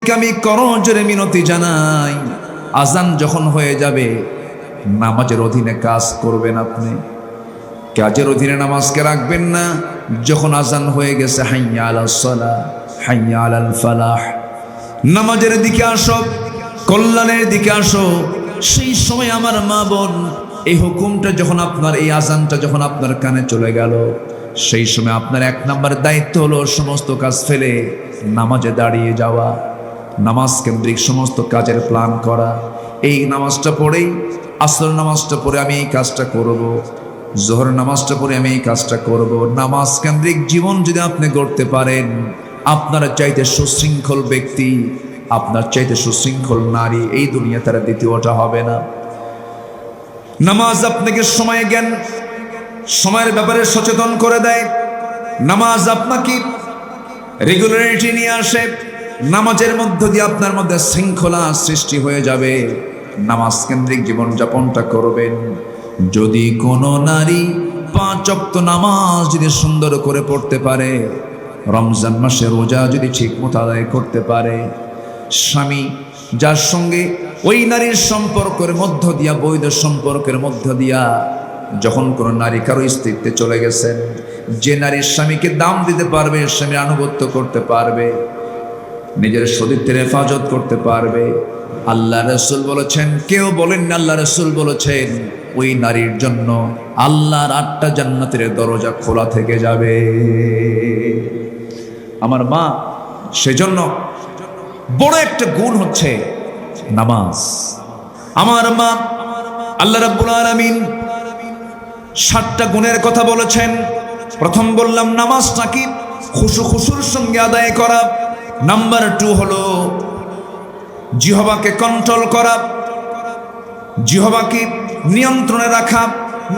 নবীকে আমি করজোরে মিনতি জানাই, আজান যখন হয়ে যাবে নামাজের অধীনে কাজ করবেন, আপনি কাজের অধীনে নামাজকে রাখবেন না। যখন আজান হয়ে গেছে হাইয়া আলাস সালাহ হাইয়া আলাল ফালাহ, নামাজের দিকে আসো, কল্যাণের দিকে আসো, সেই সময় আমার মা বোন এই হুকুমটা যখন আপনার, এই আজানটা যখন আপনার কানে চলে গেল, সেই সময় আপনার এক নাম্বার দায়িত্ব হলো সমস্ত কাজ ফেলে নামাজে দাঁড়িয়ে যাওয়া, নামাজ কেন্দ্রিক সমস্ত কাজের প্ল্যান করা। এই নামাজটা পড়েই, আসর নামাজটা পড়ে আমি এই কাজটা করব, জোহর নামাজটা পড়ে আমি এই কাজটা করব। নামাজ কেন্দ্রিক জীবন যদি আপনি গড়তে পারেন, আপনার চাইতে সুশৃঙ্খল ব্যক্তি, আপনার চাইতে সুশৃঙ্খল নারী এই দুনিয়া তারা দ্বিতীয়টা হবে না। নামাজ আপনাকে সময় জ্ঞান, সময়ের ব্যাপারে সচেতন করে দেয়। নামাজ আপনাকে রেগুলারিটি নিয়ে আসে। নামাজের মধ্য দিয়ে আপনার মধ্যে শৃঙ্খলা সৃষ্টি হয়ে যাবে। নামাজ কেন্দ্রিক জীবনযাপনটা করবেন। যদি কোনো নারী 5 ওয়াক্ত নামাজ যদি সুন্দর করে পড়তে পারে, রমজান মাসে রোজা যদি ঠিক মতো আদায় করতে পারে, স্বামী যার সঙ্গে ওই নারীর সম্পর্কের মধ্য দিয়া, বৈধ সম্পর্কের মধ্য দিয়া যখন কোনো নারী কারো স্ত্রীত্বে চলে গেছেন, যে নারীর স্বামীকে দাম দিতে পারবে, স্বামীর আনুগত্য করতে পারবে, নিজের সতীত্বের হেফাজত করতে পারবে, আল্লাহ রসুল বলেছেন, কেউ বলেন না, আল্লাহ রসুল বলেছেন ওই নারীর জন্য আল্লাহর 8টা জান্নাতের দরজা খোলা থেকে যাবে। আমার মা, সেজন্য বড় একটা গুণ হচ্ছে নামাজ। আমার মা, আল্লাহ রাব্বুল আলামিন 7টা গুণের কথা বলেছেন। প্রথম বললাম নামাজটা কি খুশুর সঙ্গে আদায় করা। নাম্বার 2 হলো জিহ্বাকে কন্ট্রোল করা, জিহ্বাকে নিয়ন্ত্রণে রাখা।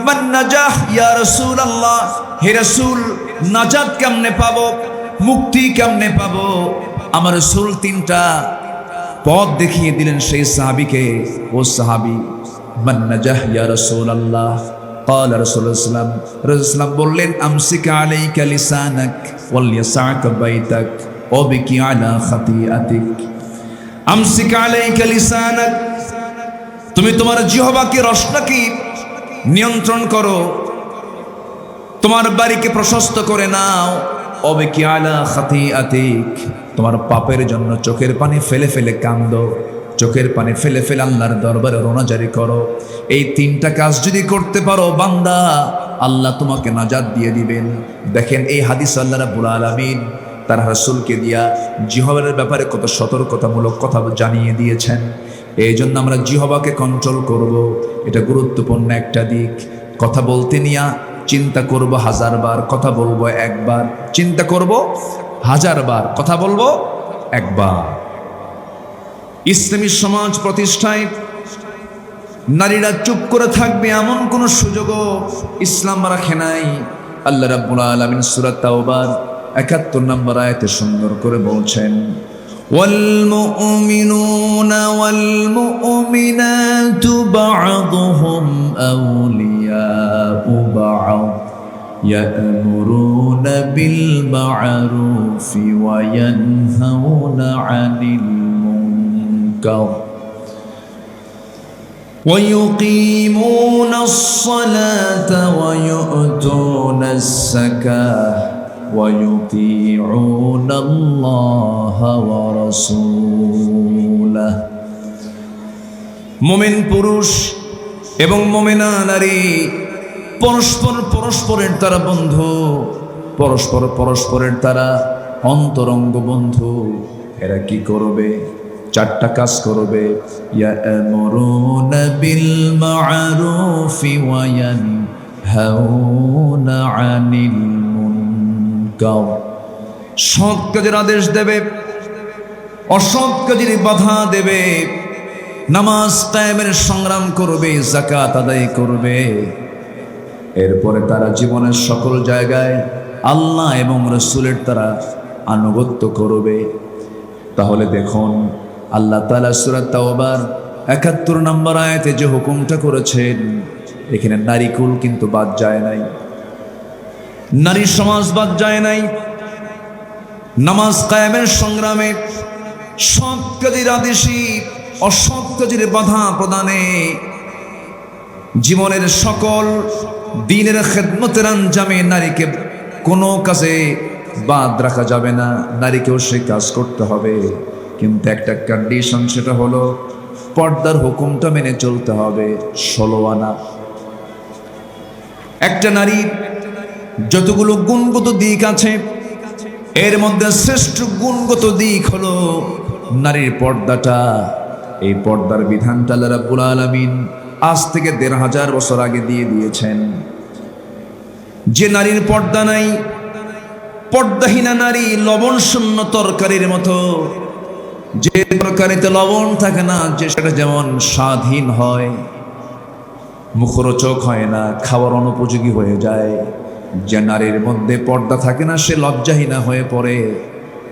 মান নাজাহ ইয়া রাসূলুল্লাহ, হে রাসূল নাজাত কেমনে পাবো, মুক্তি কেমনে পাবো? আমার রাসূল 3টা পথ দেখিয়ে দিলেন সেই সাহাবীকে। ও সাহাবী, মান নাজাহ ইয়া রাসূলুল্লাহ, قال رسول الله صلى الله عليه وسلم বললেন, আমসিক আলাইকা লিসানাক ওয়ালিয়াসাক বাইতাক ওয়াবিকি আলা খাতিয়াতিক। আমসিক আলাইকা লিসানাক, তুমি তোমার জিহ্বাকে, রসনাকে নিয়ন্ত্রণ করো, তোমার বাড়িকে প্রশস্ত করে নাও। ওয়াবিকি আলা খাতিয়াতিক, তোমার পাপের জন্য চোখের পানি ফেলে ফেলে কাঁদো, চোখের পানি ফেলে ফেলে আল্লাহর দরবারে রোনাজারি করো। এই 3টা কাজ যদি করতে পারো বান্দা, আল্লাহ তোমাকে নাজাত দিয়ে দিবেন। দেখেন এই হাদিস আল্লাহ রাব্বুল আলামিন তার রাসূলকে দিয়া জিহ্বার ব্যাপারে কত সতর্কতামূলক কথা জানিয়ে দিয়েছেন। এই জন্য আমরা জিহ্বাকে কন্ট্রোল করব, এটা গুরুত্বপূর্ণ একটা দিক। কথা বলতে নিয়া চিন্তা করব 1000 বার, কথা বলবো 1 বার, চিন্তা করব 1000 বার, কথা বলবো 1 বার। ইসলামী সমাজ প্রতিষ্ঠায় নারীরা চুপ করে থাকবে এমন কোন সুযোগও ইসলাম রাখে নাই। আল্লাহ রাব্বুল আলামিন সূরা তাওবার 71 নম্বর আয়াতে সুন্দর করে বলছেন, ওয়াল মুমিনুনা ওয়াল মুমিনাতু বা'দুহুম আউলিয়াউ বা'দ ইয়া'মুরুনা বিল মা'রুফি ওয়া ইয়ানহাউনা 'আনিল মুনকার ويقيمون الصلاة ويؤتون الزكاة ويطيعون الله ورسوله। মুমিন পুরুষ এবং মুমিনা নারী পরস্পরের তারা বন্ধু, পরস্পরের তারা অন্তরঙ্গ বন্ধু। এরা কি করবে? 4টা কাজ করবে। ইয়া'মুরুনা বিল মা'রুফি ওয়া ইয়ানহাউনা 'আনিল মুনকার, সৎ কাজের আদেশ দেবে, অসৎ কাজের বাধা দেবে, নামাজ কায়েমের সংগ্রাম করবে, যাকাত আদায় করবে। এরপরে তারা জীবনের সকল জায়গায় আল্লাহ এবং রাসূলের তারা আনুগত্য করবে। তাহলে দেখুন আল্লাহ তাআলা সূরা তাওবার 71 নম্বর আয়াতে যে হুকুমটা করেছেন, এখানে নারীকুল কিন্তু বাদ যায় নাই, নারী সমাজ বাদ যায় নাই। নামাজ কায়েমের সংগ্রামে সৎ কাজের আদেশে অসৎ কাজের বাধা প্রদানে, জীবনের সকল দিনের খেদমতের আঞ্জামে নারীকে কোনো কাজে বাদ রাখা যাবে না। নারীকেও সে কাজ করতে হবে, কিন্তু একটা কন্ডিশন, সেটা হলো পর্দার হুকুমটা মেনে চলতে হবে। 16 আনা। একটা নারীর যতগুলো গুণগত দিক আছে, এর মধ্যে শ্রেষ্ঠ গুণগত দিক হলো নারীর পর্দাটা। এই পর্দার বিধানটা আল্লাহ রাব্বুল আলামিন আজ থেকে 1500 বছর আগে দিয়ে দিয়েছেন। যে নারীর পর্দা নাই, পর্দাহীনা নারী লবণ শূন্য তরকারির মতো। যে তরকারিতে লবণ থাকে না, যে সেটা যেমন স্বাদহীন হয়, মুখরোচক হয় না, খাওয়ার অনুপযোগী হয়ে যায়, যে নারীর মধ্যে পর্দা থাকে না সে লজ্জাহীনা হয়ে পড়ে।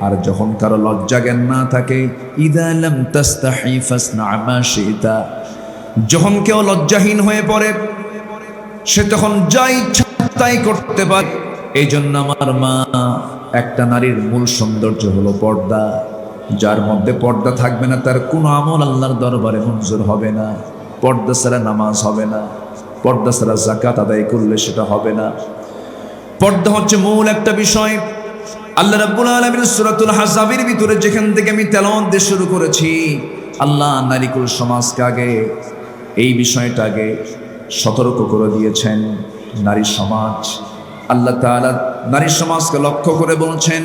আর যখন কারো লজ্জা জ্ঞান না থাকে, ইদা লাম তাস্তাহি ফাসনা মা শিতা, যখন কেউ লজ্জাহীন হয়ে পড়ে সে তখন যা ইচ্ছা তাই করতে পারে। এই জন্য আমার মা, একটা নারীর মূল সৌন্দর্য হলো পর্দা। যার মধ্যে পর্দা থাকবে না তার কোনো আমল আল্লাহর দরবারে মঞ্জুর হবে না। পর্দা ছাড়া নামাজ হবে না, পর্দা ছাড়া যাকাত আদায় করলে সেটা হবে না। পর্দা হচ্ছে মূল একটা বিষয়। আল্লাহ রাব্বুল আলামিন সূরাতুল আহজাবের ভিতরে যেখান থেকে আমি তেলাওয়াত দিয়ে শুরু করেছি, আল্লাহ নারীকুল সমাজকে আগে এই বিষয়টা আগে সতর্ক করে দিয়েছেন। নারী সমাজ, আল্লাহ তাআলা নারী সমাজকে লক্ষ্য করে বলছেন,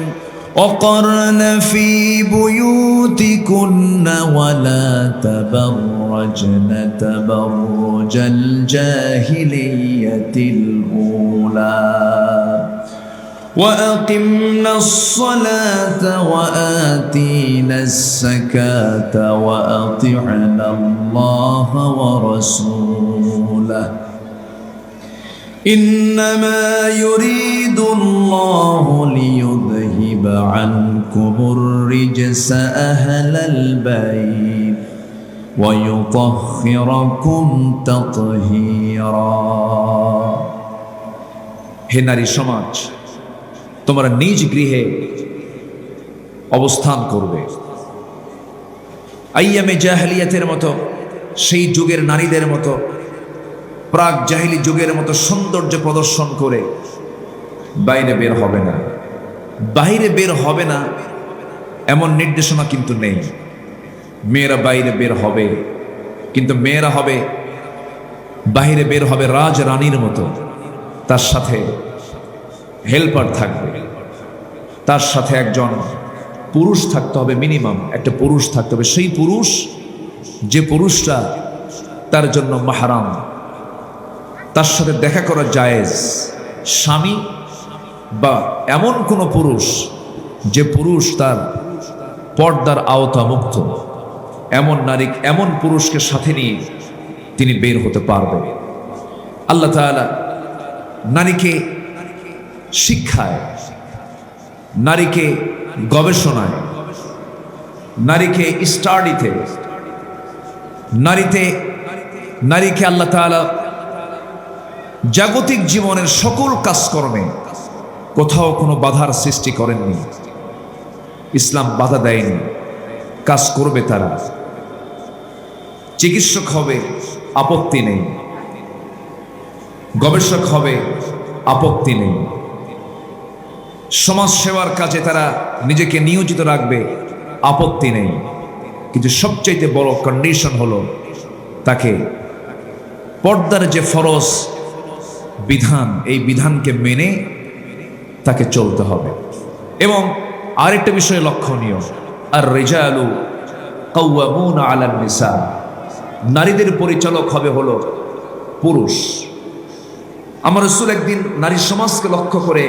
وقرن في بيوتكن ولا تبرجن تبرج الجاهلية الأولى وأقمنا الصلاة وآتينا الزكاة وأطعنا الله ورسوله إنما يريد الله ليذهب عنكم الرجس أهل البيت ويطهركم تطهيرا। হে নারী সমাজ, তোমরা নিজ গৃহে অবস্থান করবে। আইয়ামে জাহেলিয়াতের মতো, সেই যুগের নারীদের মতো, প্রাক জাহিলি যুগের মতো সৌন্দর্য প্রদর্শন করে বাইরে বের হবে না। বাইরে বের হবে না এমন নির্দেশনা কিন্তু নেই। মেয়েরা বাইরে বের হবে, কিন্তু মেয়েরা হবে বাইরে বের হবে রাজ রানীর মতো। তার সাথে হেল্পার থাকবে, তার সাথে একজন পুরুষ থাকতে হবে, মিনিমাম একটা পুরুষ থাকতে হবে। সেই পুরুষ, যে পুরুষটা তার জন্য মাহরাম, তার সাথে দেখা করা জায়েজ, স্বামী বা এমন কোন পুরুষ যে পুরুষ তার পর্দার আওতা মুক্ত, এমন নারী, এমন পুরুষকে সাথে নিয়ে তিনি বের হতে পারবেন। আল্লাহ তাআলা নারীকে শিক্ষায়, নারীকে গবেষণায়, নারীকে স্টাডিতে, নারীকে আল্লাহ তাআলা জাগতিক জীবনের সকল কাজকর্মে কোথাও কোনো বাধার সৃষ্টি করেননি। ইসলাম বাধা দেয়নি, কাজ করবে তারা। চিকিৎসক হবে, আপত্তি নেই। গবেষক হবে, আপত্তি নেই। সমাজ সেবার কাজে তারা নিজেকে নিয়োজিত রাখবে, আপত্তি নেই। কিন্তু সবচাইতে বড় কন্ডিশন হলো তাকে পর্দার যে ফরজ বিধান, এই বিধানকে মেনে তাকে চলতে হবে। এবং আরেকটা বিষয় লক্ষণীয়, আর রিজালু কাওয়ামুনা আলান নিসা, নারীদের পরিচালক হবে হলো পুরুষ। আমার রাসূল একদিন নারী সমাজকে লক্ষ্য করে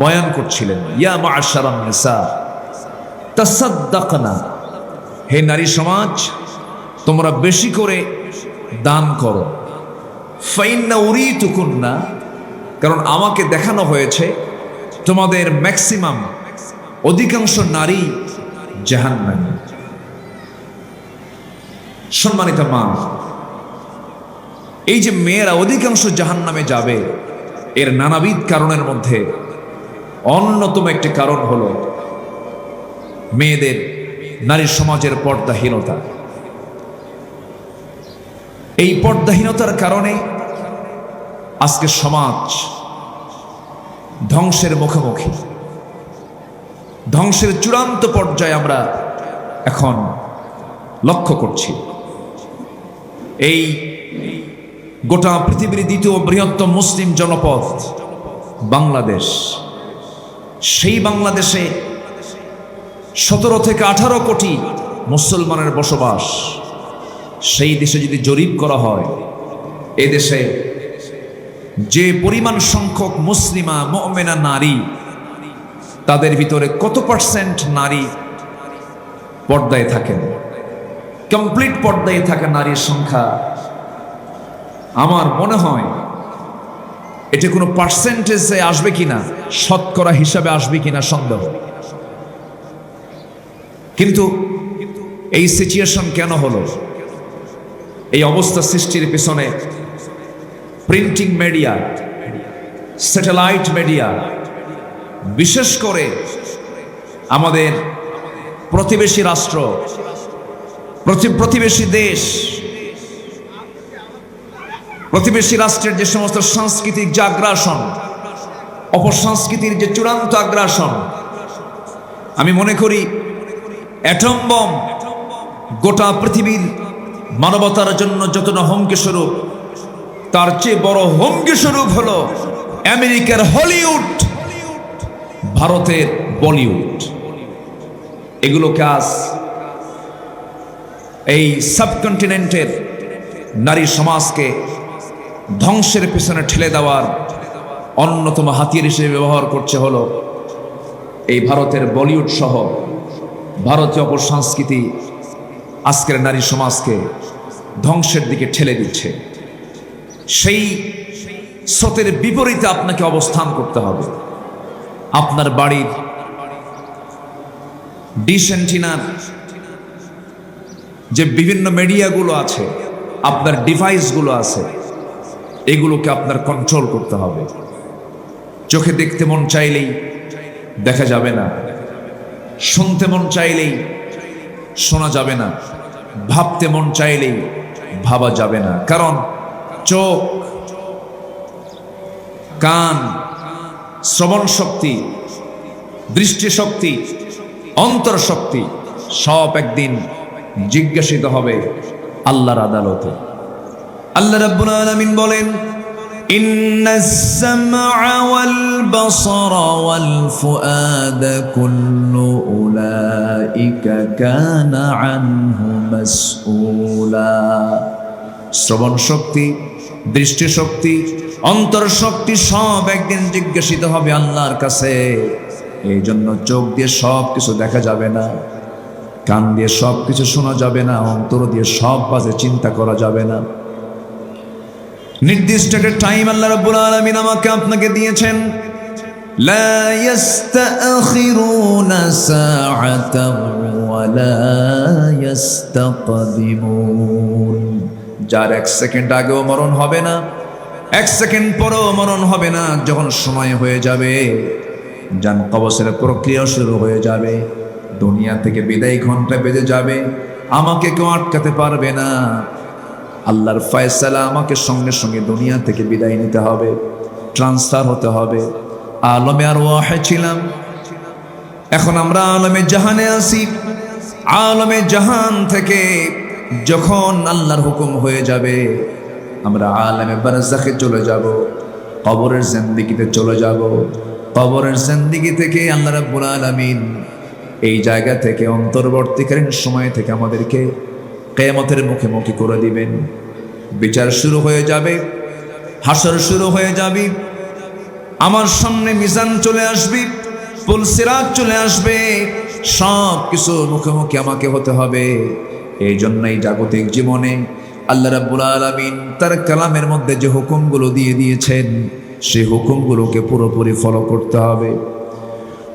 বয়ান করছিলেন, ইয়া মা'আশারান নিসা তাসাদ্দাকনা, হে নারী সমাজ তোমরা বেশি করে দান করো। ফাইন্না উরিতুকুন্না, কারণ আমাকে দেখানো হয়েছে তোমাদের ম্যাক্সিমাম, অধিকাংশ নারী জাহান্নামী। সম্মানিত মা, এই যে মেয়েরা অধিকাংশ জাহান্নামে যাবে, এর নানাবিধ কারণের মধ্যে অন্যতম একটি কারণ হলো মেয়েদের নারী সমাজের পর্দাহীনতা। এই পর্দাহীনতার কারণে আজকে সমাজ ধ্বংসের মুখোমুখি, ধ্বংসের চূড়ান্ত পর্যায়ে আমরা এখন লক্ষ্য করছি। এই গোটা পৃথিবীর দ্বিতীয় বৃহত্তম মুসলিম জনপদ বাংলাদেশ, সেই বাংলাদেশে 17 থেকে 18 কোটি মুসলমানের বসবাস। সেই দেশে যদি জরিপ করা হয়, এই দেশে যে পরিমাণ সংখ্যক মুসলিমা মুমিনা নারী, তাদের ভিতরে কত পার্সেন্ট নারী পর্দায় থাকেন, কমপ্লিট পর্দায় থাকা নারীর সংখ্যা আমার মনে হয় এটা কোনো পার্সেন্টেজে আসবে কিনা, শতকরা হিসাবে আসবে কিনা সন্দেহ। কিন্তু এই সিচুয়েশন কেন হলো? এই অবস্থা সৃষ্টির পিছনে প্রিন্টিং মিডিয়া, স্যাটেলাইট মিডিয়া, বিশেষ করে আমাদের প্রতিবেশী রাষ্ট্র, প্রতিবেশী দেশ, প্রতিবেশী রাষ্ট্রের যে সমস্ত সাংস্কৃতিক যে আগ্রাসন, অপসংস্কৃতির যে চূড়ান্ত আগ্রাসন, আমি মনে করি অ্যাটম বম গোটা পৃথিবীর মানবতার জন্য যতটা হুমকি স্বরূপ, তার চেয়ে বড় হুমকি স্বরূপ হলো আমেরিকার হলিউড, ভারতের বলিউড। এগুলোকে আজ এই সাবকন্টিনেন্টের নারী সমাজকে ধ্বংসের পিছনে ঠেলে দেওয়ার অন্যতম হাতিয়ার হিসেবে ব্যবহার করছে হলো এই ভারতের বলিউড সহ ভারতীয় অপসংস্কৃতি আজকের নারী সমাজকে ধ্বংসের দিকে ঠেলে দিচ্ছে। সেই স্রোতের বিপরীতে আপনাকে অবস্থান করতে হবে। আপনার বাড়ির ডিশ অ্যান্টিনার যে বিভিন্ন মিডিয়াগুলো আছে, আপনার ডিভাইসগুলো আছে, এগুলোকে আপনার কন্ট্রোল করতে হবে। চোখে দেখতে মন চাইলেই দেখা যাবে না, শুনতে মন চাইলেই শোনা যাবে না, ভাবতে মন চাইলেই ভাবা যাবে না। কারণ চোখ, কান, শ্রবণ শক্তি, দৃষ্টিশক্তি, অন্তর শক্তি সব একদিন জিজ্ঞাসিত হবে আল্লাহর আদালতে। আল্লাহ রাব্বুল আলামিন বলেন, ইন্নাস সামআ ওয়াল বাসারা ওয়াল ফুআদা কুল্লু উলাইকা কানা আনহু মাসউলা। শ্রবণ শক্তি, দৃষ্টিশক্তি, অন্তর শক্তি সব একদিন জিজ্ঞাসিত হবে আল্লাহর কাছে। এই জন্য চোখ দিয়ে সব কিছু দেখা যাবে না, কান দিয়ে সব কিছু শোনা যাবে না, অন্তর দিয়ে সব বাজে চিন্তা করা যাবে না। নির্দিষ্ট একটা টাইম আল্লাহ রাব্বুল আলামিন আমাকে আপনাকে দিয়েছেন। লা ইস্তাখিরুনা সাআতাও ওয়া লা ইস্তাকদিমুন। যার 1 সেকেন্ড আগেও মরণ হবে না, 1 সেকেন্ড পরেও মরণ হবে না। যখন সময় হয়ে যাবে, জান কবজের প্রক্রিয়া শুরু হয়ে যাবে, দুনিয়া থেকে বিদায় ঘন্টা বেজে যাবে, আমাকে কেউ আটকাতে পারবে না। আল্লাহর ফয়সালা, আমাকে সঙ্গে সঙ্গে দুনিয়া থেকে বিদায় নিতে হবে, ট্রান্সফার হতে হবে। আলমে আরওয়াহে ছিলাম, এখন আমরা আলমে জাহানে আছি। আলমে জাহান থেকে যখন আল্লাহর হুকুম হয়ে যাবে, আমরা আলমে বারজাখে চলে যাব, কবরের জিন্দেগিতে চলে যাব। কবরের জিন্দেগি থেকে আল্লাহ রাব্বুল আলামিন এই জায়গা থেকে অন্তর্বর্তীকালীন সময় থেকে আমাদেরকে কিয়ামতের মুখোমুখি করে দিবেন। বিচার শুরু হয়ে যাবে, হাসর শুরু হয়ে যাবে। আমার সামনে মিজান চলে আসবে, পুল সিরাত চলে আসবে, সব কিছু মুখোমুখি আমাকে হতে হবে। এই জন্যই জাগতিক জীবনে আল্লাহ রাব্বুল আলামিন তার কালামের মধ্যে যে হুকুমগুলো দিয়ে দিয়েছেন, সেই হুকুমগুলোকে পুরোপুরি ফলো করতে হবে।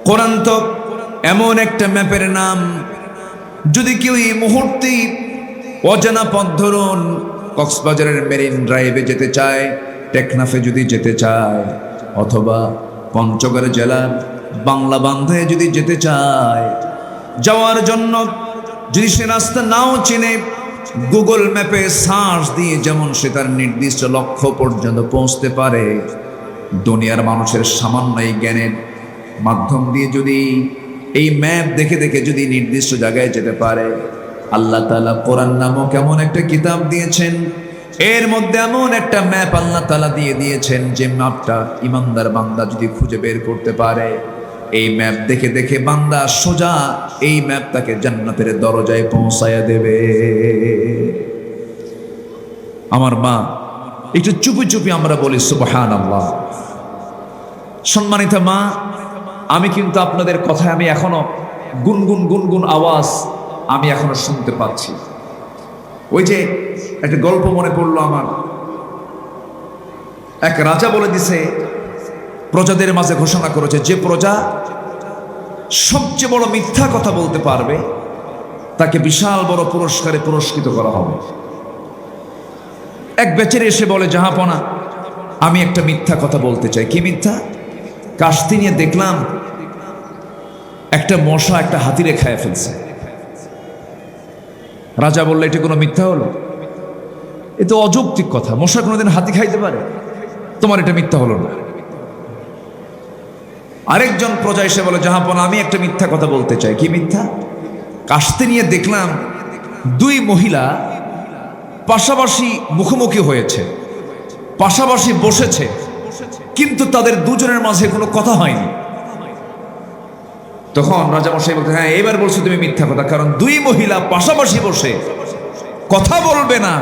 কোরআন তো এমন একটা ম্যাপের নাম, যদি কেউ এই মুহূর্তে অজানা পথ ধরুন কক্সবাজারের মেরিন ড্রাইভে যেতে চায়, টেকনাফে যদি যেতে চায়, অথবা পঞ্চগড় জেলার বাংলা বান্ধায় যদি যেতে চায়, যাওয়ার জন্য যদি সে রাস্তা নাও চেনে, গুগল ম্যাপে সার্চ দিয়ে যেমন সে তার নির্দিষ্ট লক্ষ্য পর্যন্ত পৌঁছতে পারে, দুনিয়ার মানুষের সামান্য এই জ্ঞানের মাধ্যম দিয়ে যদি এই ম্যাপ দেখে দেখে যদি নির্দিষ্ট জায়গায় যেতে পারে, আল্লাহ তাআলা কোরআন নামক এমন একটা কিতাব দিয়েছেন, এর মধ্যে এমন একটা ম্যাপ আল্লাহ তাআলা দিয়ে দিয়েছেন, যে ম্যাপটা ইমানদার বান্দা যদি খুঁজে বের করতে পারে, এই ম্যাপ দেখে দেখে বান্দা সোজা এই ম্যাপ তাকে জান্নাতের দরজায় পৌঁছায়া দেবে। আমার মা, একটু চুপি চুপি আমরা বলি সুবহানাল্লাহ। সম্মানিত মা, আমি কিন্তু আপনাদের কথায় আমি এখনো গুনগুন গুনগুন আওয়াজ আমি এখনো শুনতে পাচ্ছি। ওই যে একটা গল্প মনে পড়লো আমার, এক রাজা বলে দিছে, প্রজাদের মাঝে ঘোষণা করেছে, যে প্রজা সবচেয়ে বড় মিথ্যা কথা বলতে পারবে তাকে বিশাল বড় পুরস্কারে পুরস্কৃত করা হবে। এক বেচারি এসে বলে, জাহাপনা, আমি একটা মিথ্যা কথা বলতে চাই। কি মিথ্যা? কাস্তি নিয়ে দেখলাম একটা মশা একটা হাতিরে খায় ফেলছে। রাজা বললে, এটা কোনো মিথ্যা হলো? এ তো অযৌক্তিক কথা, মশা কোনোদিন হাতি খাইতে পারে? তোমার এটা মিথ্যা হলো না। আরেকজন প্রজা এসে বলে, জাহাপনা, আমি একটা মিথ্যা কথা বলতে চাই। কি মিথ্যা? কাস্তে নিয়ে দেখলাম দুই মহিলা পাশাপাশি মুখোমুখি হয়েছে, পাশাপাশি বসেছে, কিন্তু তাদের দুজনের মাঝে কোনো কথা হয়নি। তখন রাজামশাই বলতে, হ্যাঁ এবার বলছো তুমি মিথ্যা কথা, কারণ দুই মহিলা পাশাপাশি বসে কথা বলবে না,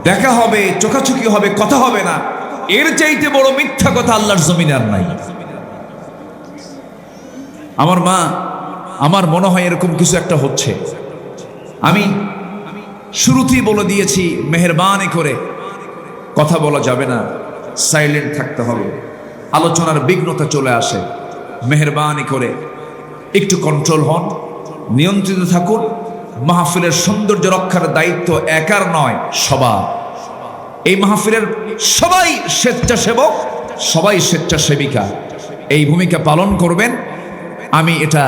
দেখা হবে, চোখাচোখি হবে, কথা হবে না, এর চাইতে বড় মিথ্যা কথা আল্লাহর জমিনে আর নাই। আমার মা, আমার মনে হয় এরকম কিছু একটা হচ্ছে। আমি শুরুতেই বলে দিয়েছি, মেহেরবানি করে কথা বলা যাবে না, সাইলেন্ট থাকতে হবে, আলোচনার বিঘ্নতা চলে আসে। মেহেরবানি করে একটু কন্ট্রোল হন, নিয়ন্ত্রিত থাকুন। মাহফিলের সৌন্দর্য রক্ষার দায়িত্ব একার নয়, সবার। এই মাহফিলের সবাই স্বেচ্ছাসেবক, সবাই স্বেচ্ছাসেবিকা, এই ভূমিকা পালন করবেন। আমি এটা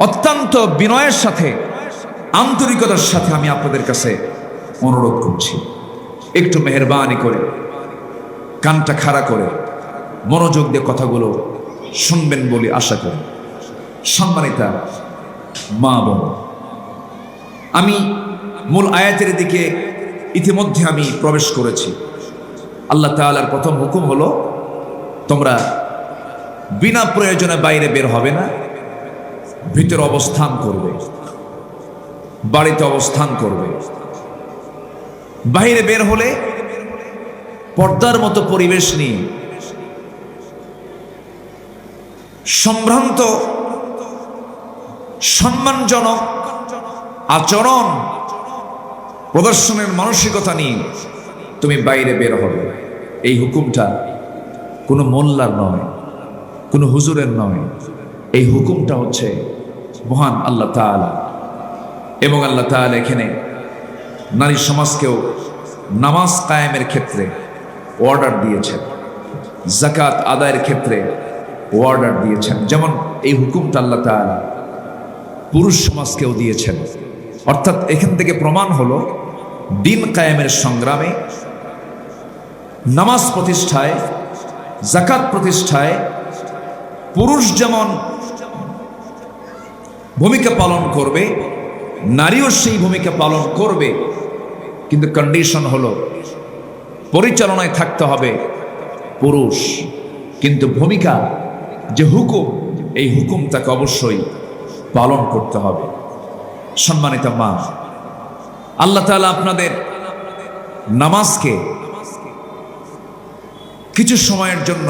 অত্যন্ত বিনয়ের সাথে, আন্তরিকতার সাথে আমি আপনাদের কাছে অনুরোধ করছি, একটু মেহেরবানি করে কানটা খাড়া করে মনোযোগ দিয়ে কথাগুলো শুনবেন বলে আশা করি। সম্মানিতা মা বোন, আমি মূল আয়াতের দিকে ইতিমধ্যে আমি প্রবেশ করেছি। আল্লাহ তাআলার প্রথম হুকুম হলো, তোমরা বিনা প্রয়োজনে বাইরে বের হবে না, ভিতরে অবস্থান করবে, বাড়িতে অবস্থান করবে। বাইরে বের হলে পর্দার মতো পরিবেশ নিয়ে সম্ভ্রান্ত সম্মানজনক আচরণ প্রদর্শনের মানসিকতা নিয়ে তুমি বাইরে বের হবে। এই হুকুমটা কোনো মোল্লার নয়, কোনো হুজুরের নয়, এই হুকুমটা হচ্ছে মহান আল্লাহ তাআলা। এবং আল্লাহ তাআলা এখানে নারী সমাজকেও নামাজ কায়েমের ক্ষেত্রে অর্ডার দিয়েছেন, যাকাত আদায়ের ক্ষেত্রে অর্ডার দিয়েছেন। যেমন এই হুকুমটা আল্লাহ তাআলা পুরুষ সমাজকেও দিয়েছেন। অর্থাৎ এখান থেকে প্রমাণ হলো, দিন কায়েমের সংগ্রামে, নামাজ প্রতিষ্ঠায়, যাকাত প্রতিষ্ঠায় পুরুষ যেমন ভূমিকা পালন করবে, নারীও সেই ভূমিকা পালন করবে। কিন্তু কন্ডিশন হলো, পরিচালনায় থাকতে হবে পুরুষ, কিন্তু ভূমিকা যে হুকুম, এই হুকুম তাকে অবশ্যই পালন করতে হবে। সম্মানিত মা, আল্লাহ তাআলা আপনাদের নামাজকে কিছু সময়ের জন্য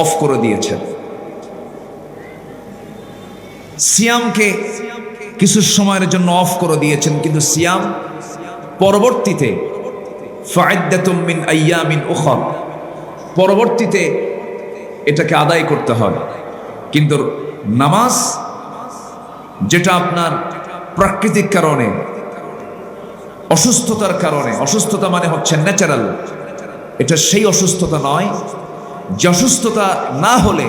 অফ করে দিয়েছেন, সিয়ামকে কিছু সময়ের জন্য অফ করে দিয়েছেন, কিন্তু সিয়াম পরবর্তীতে ফাইদ্দাতুম মিন আইয়ামিন উখর, পরবর্তীতে এটাকে আদায় করতে হয়। কিন্তু নামাজ যেটা আপনার প্রাকৃতিক কারণে, অসুস্থতার কারণে, অসুস্থতা মানে হচ্ছে ন্যাচারাল, এটা সেই অসুস্থতা নয় যে অসুস্থতা না হলে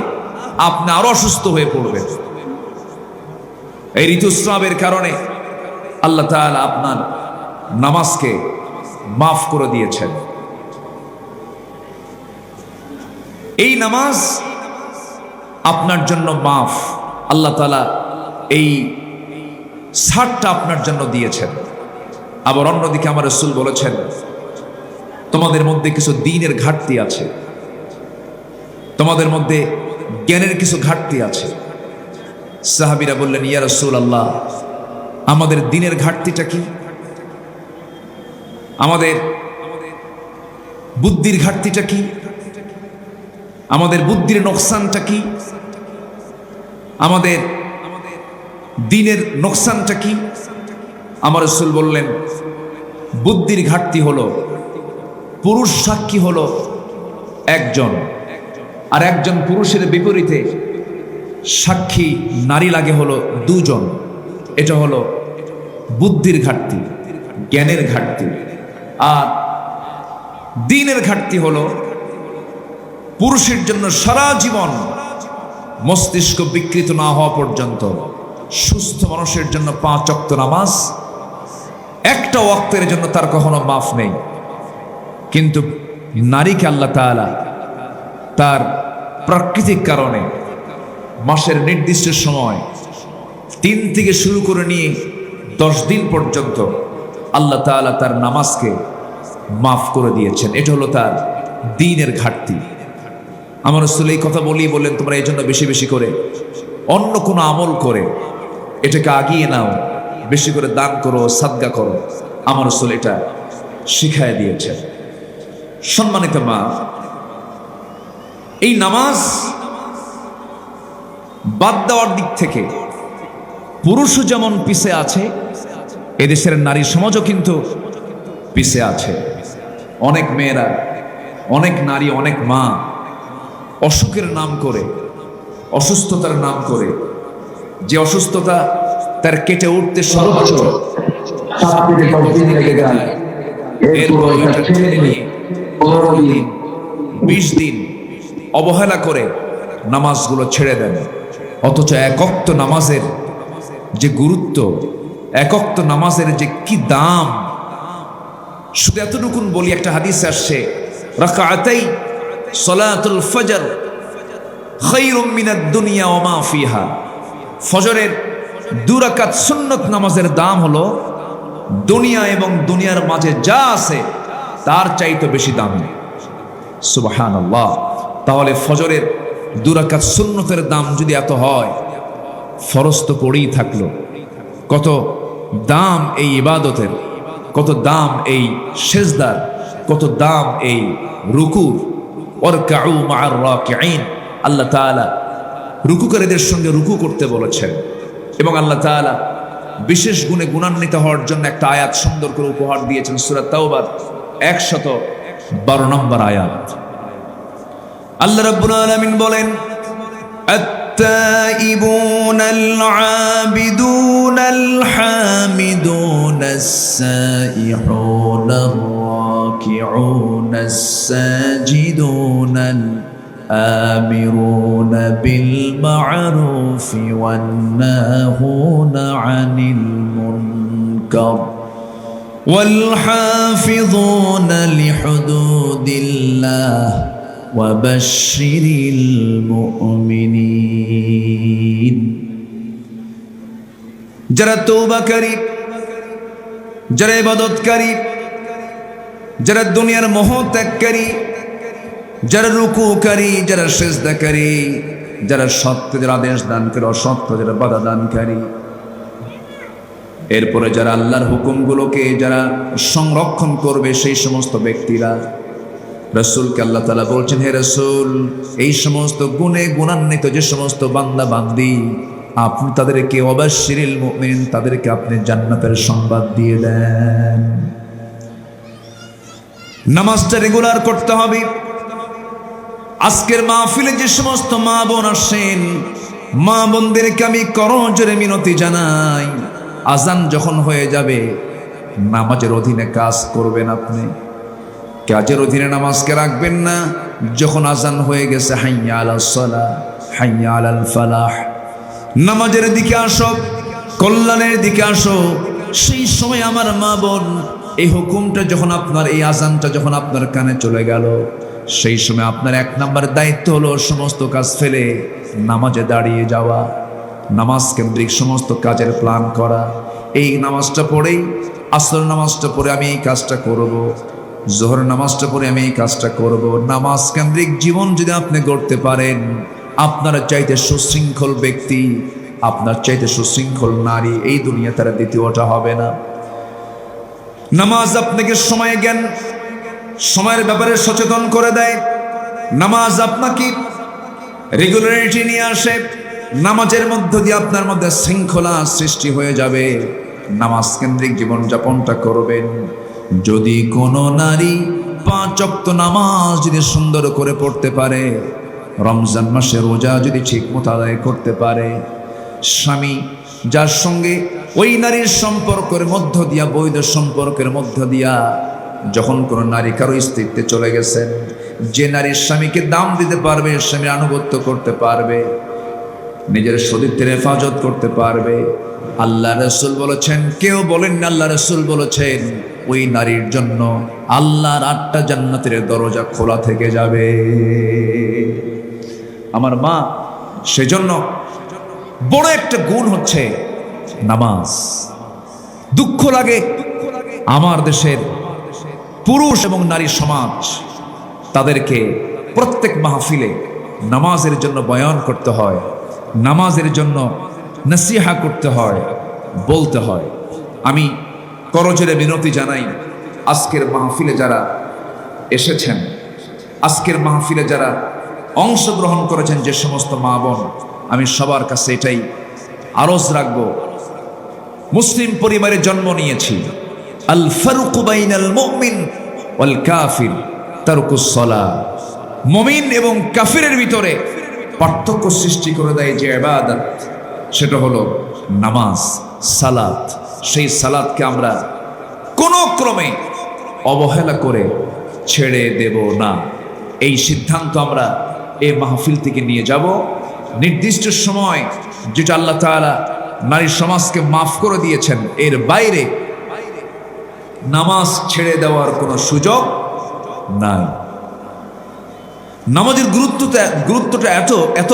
আপনি আরো অসুস্থ হয়ে পড়বেন। এই ঋতুস্রাবের কারণে আল্লাহ তাআলা আপনার নামাজকে মাফ করে দিয়েছেন। এই নামাজ আপনার জন্য মাফ, আল্লাহ তাআলা এই ছাড়টা আপনার জন্য দিয়েছেন। আবার অন্যদিকে আমার রাসূল বলেছেন, তোমাদের মধ্যে কিছু দ্বীনের ঘাটতি আছে, তোমাদের মধ্যে জ্ঞানের কিছু ঘাটতি আছে। সাহাবীরা বললেন, ইয়া রাসূলুল্লাহ, আমাদের দ্বীনের ঘাটতিটা কি? আমাদের বুদ্ধির ঘাটতিটা কি? আমাদের বুদ্ধির নোকসানটা কি? আমাদের দ্বীনের নোকসানটা কি? আমার রাসূল বললেন, বুদ্ধির ঘাটতি হলো পুরুষ সাক্ষী হলো একজন, আর একজন পুরুষের বিপরীতে সাক্ষী নারী লাগে হলো দুজন। এটা হলো বুদ্ধির ঘাটতি, জ্ঞানের ঘাটতি। আর দ্বীনের ঘাটতি হলো পুরুষের জন্য সারা জীবন মস্তিষ্ক বিকৃত না হওয়া পর্যন্ত সুস্থ মানুষের জন্য 5 ওয়াক্ত নামাজ, একটা ওয়াক্তের জন্য তার কখনো মাফ নেই। কিন্তু নারীকে আল্লাহ তাআলা তার প্রাকৃতিক কারণে মাসের নির্দিষ্ট সময় 3 থেকে শুরু করে নিয়ে 10 দিন পর্যন্ত আল্লাহ তাআলা তার নামাজকে মাফ করে দিয়েছেন। এটা হলো তার দ্বীনের ঘাটতি। আমার রাসূল এই কথা বললেন, তোমরা এই জন্য বেশি বেশি করে অন্য কোনো আমল করে এটাকে আগিয়ে নাও, বেশি করে দান করো, সাদকা করো। আমার রাসূল এটা শিখায় দিয়েছেন। সম্মানিত মা, এই নামাজ বাদ দেওয়ার দিক থেকে পুরুষও যেমন পিছে আছে, এদেশের নারী সমাজও কিন্তু পিছে আছে। অনেক মেয়েরা, অনেক নারী, অনেক মা অসুখের নাম করে, অসুস্থতার নাম করে, যে অসুস্থতা তার কেটে উঠতে সর্বোচ্চ 7 থেকে 10 দিন লেগে যায়, এরপর এটা ছেড়ে নিয়ে 15 দিন 20 দিন অবহেলা করে নামাজগুলো ছেড়ে দেন। অথচ এক ওয়াক্ত নামাজের যে গুরুত্ব, এক ওয়াক্ত নামাজের যে কি দাম, শুধু এতটুকুন বলি। একটা হাদিসে আসছে, রাকাআতাই সালাতুল ফজর খায়রুম মিনাদ দুনিয়া ওয়া মা ফিহা। ফজরের 2 রাকাত সুন্নত নামাজের দাম হলো দুনিয়া এবং দুনিয়ার মাঝে যা আছে তার চাইতে বেশি দামি। সুবহানাল্লাহ। তাহলে ফজরের 2 রাকাত সুন্নতের দাম যদি এত হয়, ফরজ তো পড়েই থাকলো। কত দাম এই ইবাদতের, কত দাম এই সেজদার, কত দাম এই রুকুর। ওয়ারকাউ মা'আর রাকিঈন, আল্লাহ তাআলা রুকুকারীদের সঙ্গে রুকু করতে বলেছেন। এবং আল্লাহ তাআলা বিশেষ গুণে গুণান্বিত হওয়ার জন্য একটা আয়াত সুন্দর করে উপহার দিয়েছেন। সূরা তাওবার 112 নম্বর আয়াত। আল্লাহ রাব্বুল আলামিন বলেন, التائبون العابدون الحامدون السائحون الراكعون الساجدون الآمرون بالمعروف والناهون عن المنكر والحافظون لحدود الله وبشر المؤمنين। যারা তওবাকারী, যারা ইবাদতকারী, যারা দুনিয়ার মোহ ত্যাগকারী, যারা রুকুকারী, যারা সিজদাকারী, যারা সত্যের আদেশ দানকারী, অসত্য যারা বাধা দানকারী, এরপরে যারা আল্লাহর হুকুমগুলোকে যারা সংরক্ষণ করবে, সেই সমস্ত ব্যক্তিরা। রাসূলকে আল্লাহ তাআলা বলছেন, হে রাসূল, এই সমস্ত গুণে গুণান্বিত যে সমস্ত বান্দা বান্দি, আপনি তাদেরকে ওয়াবাশশিরিল মুমিনিন, তাদেরকে আপনি জান্নাতের সংবাদ দিয়ে দেন। নামাজটা রেগুলার করতে হবে। আজকের মাহফিলে যে সমস্ত মা বোন আসেন, মা বোনদেরকে আমি করজোরে মিনতি জানাই, আজান যখন হয়ে যাবে নামাজের অধীনে কাজ করবেন। আপনি কাজের অধীনে নামাজকে রাখবেন না। যখন আজান হয়ে গেছে, হাইয়া আলাস সালাহ, হাইয়া আলাল ফালাহ, নামাজের দিকে আসো, কল্যাণের দিকে আসো। সেই সময় আমার মা বোন, এই হুকুমটা যখন আপনার, এই আজানটা যখন আপনার কানে চলে গেল, সেই সময় আপনার এক নাম্বার দায়িত্ব হলো সমস্ত কাজ ফেলে নামাজে দাঁড়িয়ে যাওয়া, নামাজ কেন্দ্রিক সমস্ত কাজের প্ল্যান করা। এই নামাজটা পড়েই, আসর নামাজটা পড়ে আমি এই কাজটা করব, জোহর নামাজটা পড়ে আমি এই কাজটা করব। নামাজ কেন্দ্রিক জীবন যদি আপনি গড়তে পারেন, আপনার চাইতে সুশৃঙ্খল ব্যক্তি, আপনার চাইতে সুশৃঙ্খল নারী এই দুনিয়া তারা দ্বিতীয়টা হবে না। নামাজ আপনাকে সময় জ্ঞান, সময়ের ব্যাপারে সচেতন করে দেয়। নামাজ আপনাকে রেগুলারিটি নিয়ে আসে। নামাজের মধ্য দিয়ে আপনার মধ্যে শৃঙ্খলা সৃষ্টি হয়ে যাবে। নামাজ কেন্দ্রিক জীবনযাপনটা করবেন। যদি কোনো নারী 5 ওয়াক্ত নামাজ যদি সুন্দর করে পড়তে পারে, রমজান মাসে রোজা যদি ঠিক মতো আদায় করতে পারে, স্বামী যার সঙ্গে ওই নারীর সম্পর্কের মধ্য দিয়া, বৈধ সম্পর্কের মধ্য দিয়া যখন কোনো নারী কারো স্ত্রীতে চলে গেছেন, যে নারীর স্বামীকে দাম দিতে পারবে, স্বামীর আনুগত্য করতে পারবে, নিজের সতীত্বের হেফাজত করতে পারবে, আল্লাহ রসুল বলেছেন, কেউ বলেন না, আল্লাহ রসুল বলেছেন, ওই নারীর জন্য আল্লাহর 8টা জান্নাতের দরজা খোলা থেকে যাবে। আমার মা, সেজন্য বড় একটা গুণ হচ্ছে নামাজ। দুঃখ লাগে আমার দেশের পুরুষ এবং নারী সমাজ, তাদেরকে প্রত্যেক মাহফিলে নামাজের জন্য বয়ান করতে হয়, নামাজের জন্য নসিহা করতে হয়, বলতে হয়। আমি করজোরে বিনতি জানাই, আজকের মাহফিলে যারা এসেছেন, আজকের মাহফিলে যারা অংশগ্রহণ করেছেন, যে সমস্ত মা বোন, আমি সবার কাছে এটাই আরজ রাখব, মুসলিম পরিবারে জন্ম নিয়েছি। আল ফারুকু বাইনাল মুমিন ওয়াল কাফির তারকুস সালাহ। মুমিন এবং কাফিরের ভিতরে পার্থক্য সৃষ্টি করে দেয় যে ইবাদত, সেটা হলো নামাজ, সালাত। সেই সালাতকে আমরা কোনো ক্রমে অবহেলা করে ছেড়ে দেব না। এই সিদ্ধান্ত আমরা এই মাহফিল থেকে নিয়ে যাব। নির্দিষ্ট সময় যেটা আল্লাহ তাআলা নারী সমাজকে মাফ করে দিয়েছেন, এর বাইরে নামাজ ছেড়ে দেওয়ার কোনো সুযোগ নাই। নামাজের গুরুত্বটা এত,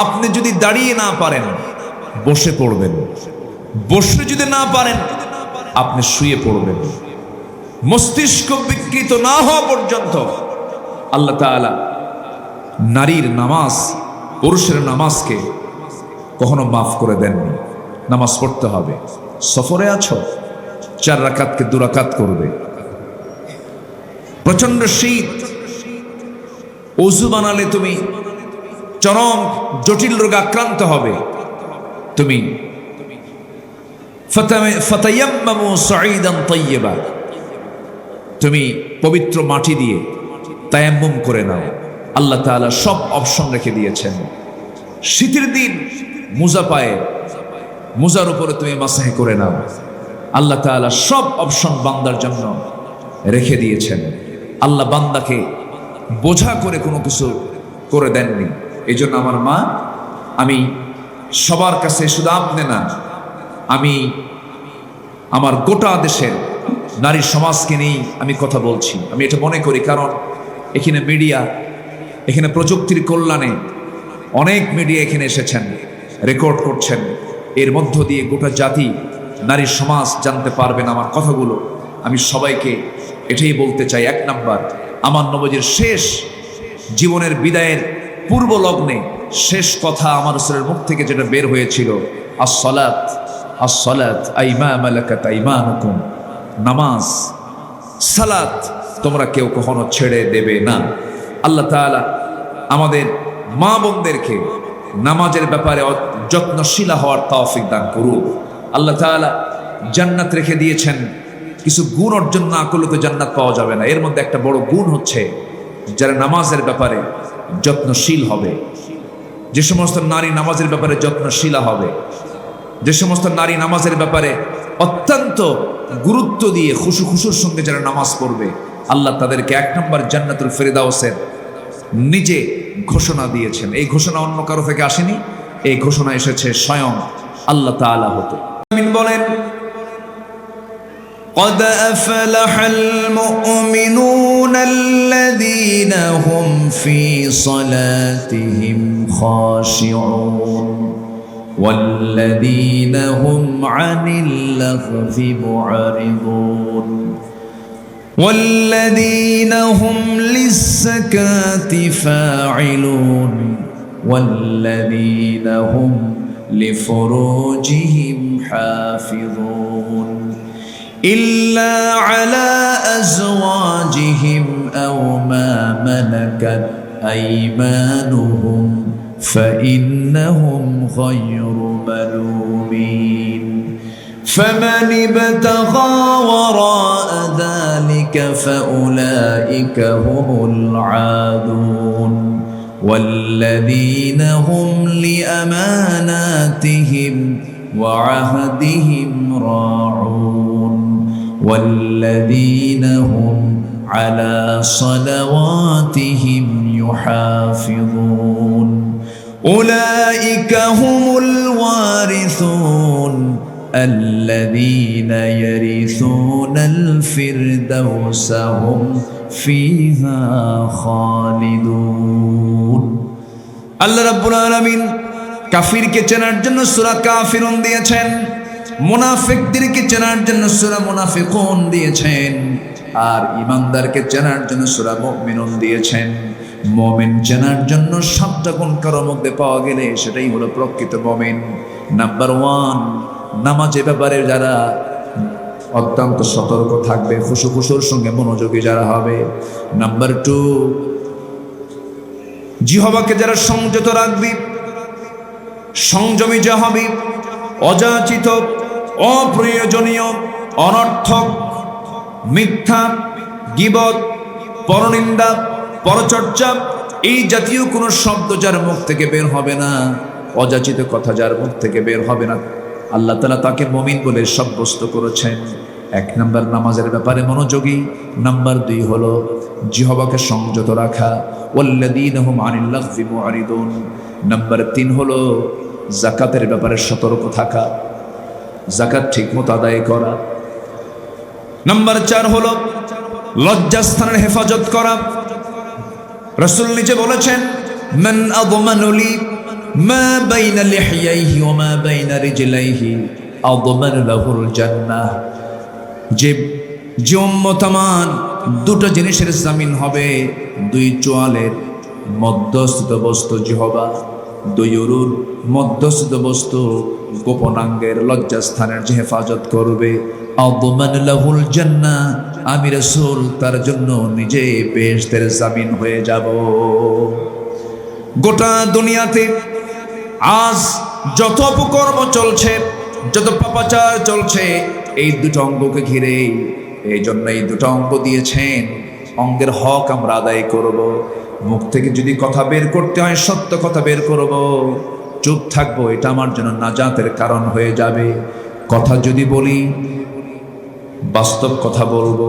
আপনি যদি দাঁড়িয়ে না পারেন বসে পড়বেন, বসে যদি না পারেন আপনি শুয়ে পড়বেন। মস্তিষ্ক বিকৃত না হওয়া পর্যন্ত আল্লাহ তাআলা নারীর নামাজ, পুরুষের নামাজকে কখনো মাফ করে দেননি। নামাজ পড়তে হবে। সফরে আছো, 4 রাকাতকে 2 রাকাত করবে। প্রচন্ড শীত, ওযু বানালে তুমি চরম জটিল রোগে আক্রান্ত হবে। তুমি ফাতায়াম্মামু সাঈদান তাইয়্যিবা, তুমি পবিত্র মাটি দিয়ে তায়াম্মুম করে নাও। আল্লাহ তাআলা সব অপশন রেখে দিয়েছেন। শীতের দিন মোজা পায়ে, মোজার উপরে তুমি মাসাহে করে নাও। আল্লাহ তাআলা সব অপশন বান্দার জন্য রেখে দিয়েছেন। আল্লাহ বান্দাকে বোঝা করে কোনো কিছু করে দেননি। এই জন্য আমার মা, আমি সবার কাছে, শুধু আপনি না, আমি আমার গোটা দেশের নারী সমাজকে নিয়েই আমি কথা বলছি। আমি এটা মনে করি, কারণ এখানে মিডিয়া, এখানে প্রযুক্তির কল্যাণে অনেক মিডিয়া এখানে এসেছেন, রেকর্ড করছেন। এর মধ্য দিয়ে গোটা জাতি, নারী সমাজ জানতে পারবেন আমার কথাগুলো। আমি সবাইকে এটাই বলতে চাই, 1 নাম্বার, আমার নবীর শেষ জীবনের বিদায়ের পূর্ব লগ্নে শেষ কথা আমার রাসূলের মুখ থেকে যেটা বের হয়েছিল, আস-সালাত আস-সালাত আইমা মালাকাত আইমানুকুম, নামাজ, সালাত তোমরা কেউ কখনো ছেড়ে দেবে না। আল্লাহ তাআলা আমাদের মা বোনদেরকে নামাজের ব্যাপারে যত্নশীলা হওয়ার তৌফিক দান করুন। আল্লাহ তাআলা জান্নাত রেখে দিয়েছেন। কিছু গুণ অর্জন না করলে তো জান্নাত পাওয়া যাবে না। এর মধ্যে একটা বড় গুণ হচ্ছে, যারা নামাজের ব্যাপারে যত্নশীল হবে, যে সমস্ত নারী নামাজের ব্যাপারে যত্নশীলা হবে, যে সমস্ত নারী নামাজের ব্যাপারে অত্যন্ত গুরুত্ব দিয়ে খুশুর সঙ্গে যারা নামাজ পড়বে, আল্লাহ তাদেরকে 1 নম্বর জান্নাতুল ফেরদাউসের নিজে ঘোষণা দিয়েছেন। এই ঘোষণা অন্য কারো থেকে আসেনি, এই ঘোষণা এসেছে স্বয়ং আল্লাহ তাআলা হতো। আমিন বলেন, قد أفلح المؤمنون الذين هم في صلاتهم خاشعون والذين هم عن اللغو معرضون والذين هم للزكاة فاعلون والذين هم لفروجهم حافظون إلا على أزواجهم أو ما ملكت أيمانهم فإنهم غير ملومين فمن ابتغى وراء ذلك فأولئك هم العادون والذين هم لأماناتهم وعهدهم راعون والذين هم على صلواتهم يحافظون أولئك هم الوارثون الذين يرثون الفردوس هم فيها خالدون আল্লাহ রাব্বুল আলামিন কাফিরকে চেনার জন্য সূরা কাফিরুন দিয়েছেন, মুনাফিকদেরকে চেনার জন্য সূরা মুনাফিকুন দিয়েছেন, আর ঈমানদারকে চেনার জন্য সূরা মুমিনুন দিয়েছেন। মুমিন চেনার জন্য 7টা গুণ কারোর মধ্যে পাওয়া গেলে সেটাই হলো প্রকৃত মুমিন। নাম্বার 1, নামাজের ব্যাপারে যারা অত্যন্ত সতর্ক থাকবে, খুশুর সঙ্গে মনোযোগী যারা হবে। নাম্বার 2, জিহ্বাকে যারা সংযত রাখবে, সংযমী যা হবে, অযাচিত, অপ্রয়োজনীয়, অনর্থক, মিথ্যা, গীবত, পরনিন্দা, পরচর্চা, এই জাতীয় কোনো শব্দ যার মুখ থেকে বের হবে না, অযাচিত কথা যার মুখ থেকে বের হবে না, আল্লাহ তাআলা তাকে মুমিন বলে সাব্যস্ত করেছেন। 1 নম্বর নামাজের ব্যাপারে মনোযোগী। নাম্বার 2 হলো জিহ্বাকে সংযত রাখা, ওয়াল্লাযীনা হুম আনিল লাগযি মুআরিদুন। নাম্বার 3 হলো যাকাতের ব্যাপারে সতর্ক থাকা, যাকাত ঠিকমতো আদায় করা। নাম্বার 4 হলো লজ্জাস্থানের হেফাজত করা। রাসূল নিজে বলেছেন, মান আযমানু লি মা বাইনা লিহইয়াইহি ওয়া মা বাইনা রিজলাইহি আযমান লাহুল জান্নাহ। যে উম্মত আমার 2টা জিনিসের জামিন হবে, 2 চোয়ালের মধ্যস্থিত বস্তু জিহ্বা, 2 উরুর মধ্যস্থিত বস্তু গোপনাঙ্গের লজ্জাস্থানের যে হেফাজত করবে, আযমান লাহুল জান্নাহ, আমি রাসূল তার জন্য নিজে বেহেশতের জামিন হয়ে যাব। গোটা দুনিয়াতে আজ যত অপকর্ম চলছে, যত পাপাচার চলছে, এই 2টা অঙ্গকে ঘিরে। এই জন্য এই 2টা অঙ্গ দিয়েছেন, অঙ্গের হক আমরা আদায় করব। মুখ থেকে যদি কথা বের করতে হয়, সত্য কথা বের করব, চুপ থাকবো, এটা আমার জন্য নাজাতের কারণ হয়ে যাবে। কথা যদি বলি, বাস্তব কথা বলবো,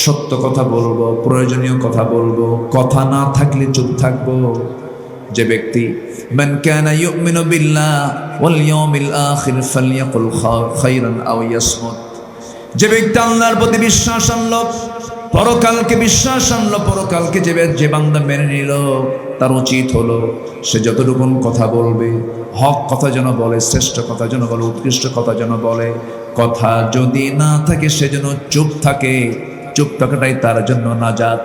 সত্য কথা বলবো, প্রয়োজনীয় কথা বলবো। কথা না থাকলে চুপ থাকবো। যে ব্যক্তি মান কানা ইউমিনু বিল্লাহ ওয়াল ইয়াউমিল আখির ফালইয়াকুল খায়রান আও ইয়াসমুত। যে ব্যক্তি আল্লাহর প্রতি বিশ্বাস আনলো, পরকালকে বিশ্বাস আনলো, পরকালকে যে বান্দা মেনে নিল, তার উচিত হলো সে যতটুকু কথা বলবে, হক কথা যেন বলে, শ্রেষ্ঠ কথা যেন বলে, উৎকৃষ্ট কথা যেন বলে। কথা যদি না থাকে সে যেন চুপ থাকে। চুপ থাকাটাই তার জন্য নাজাত,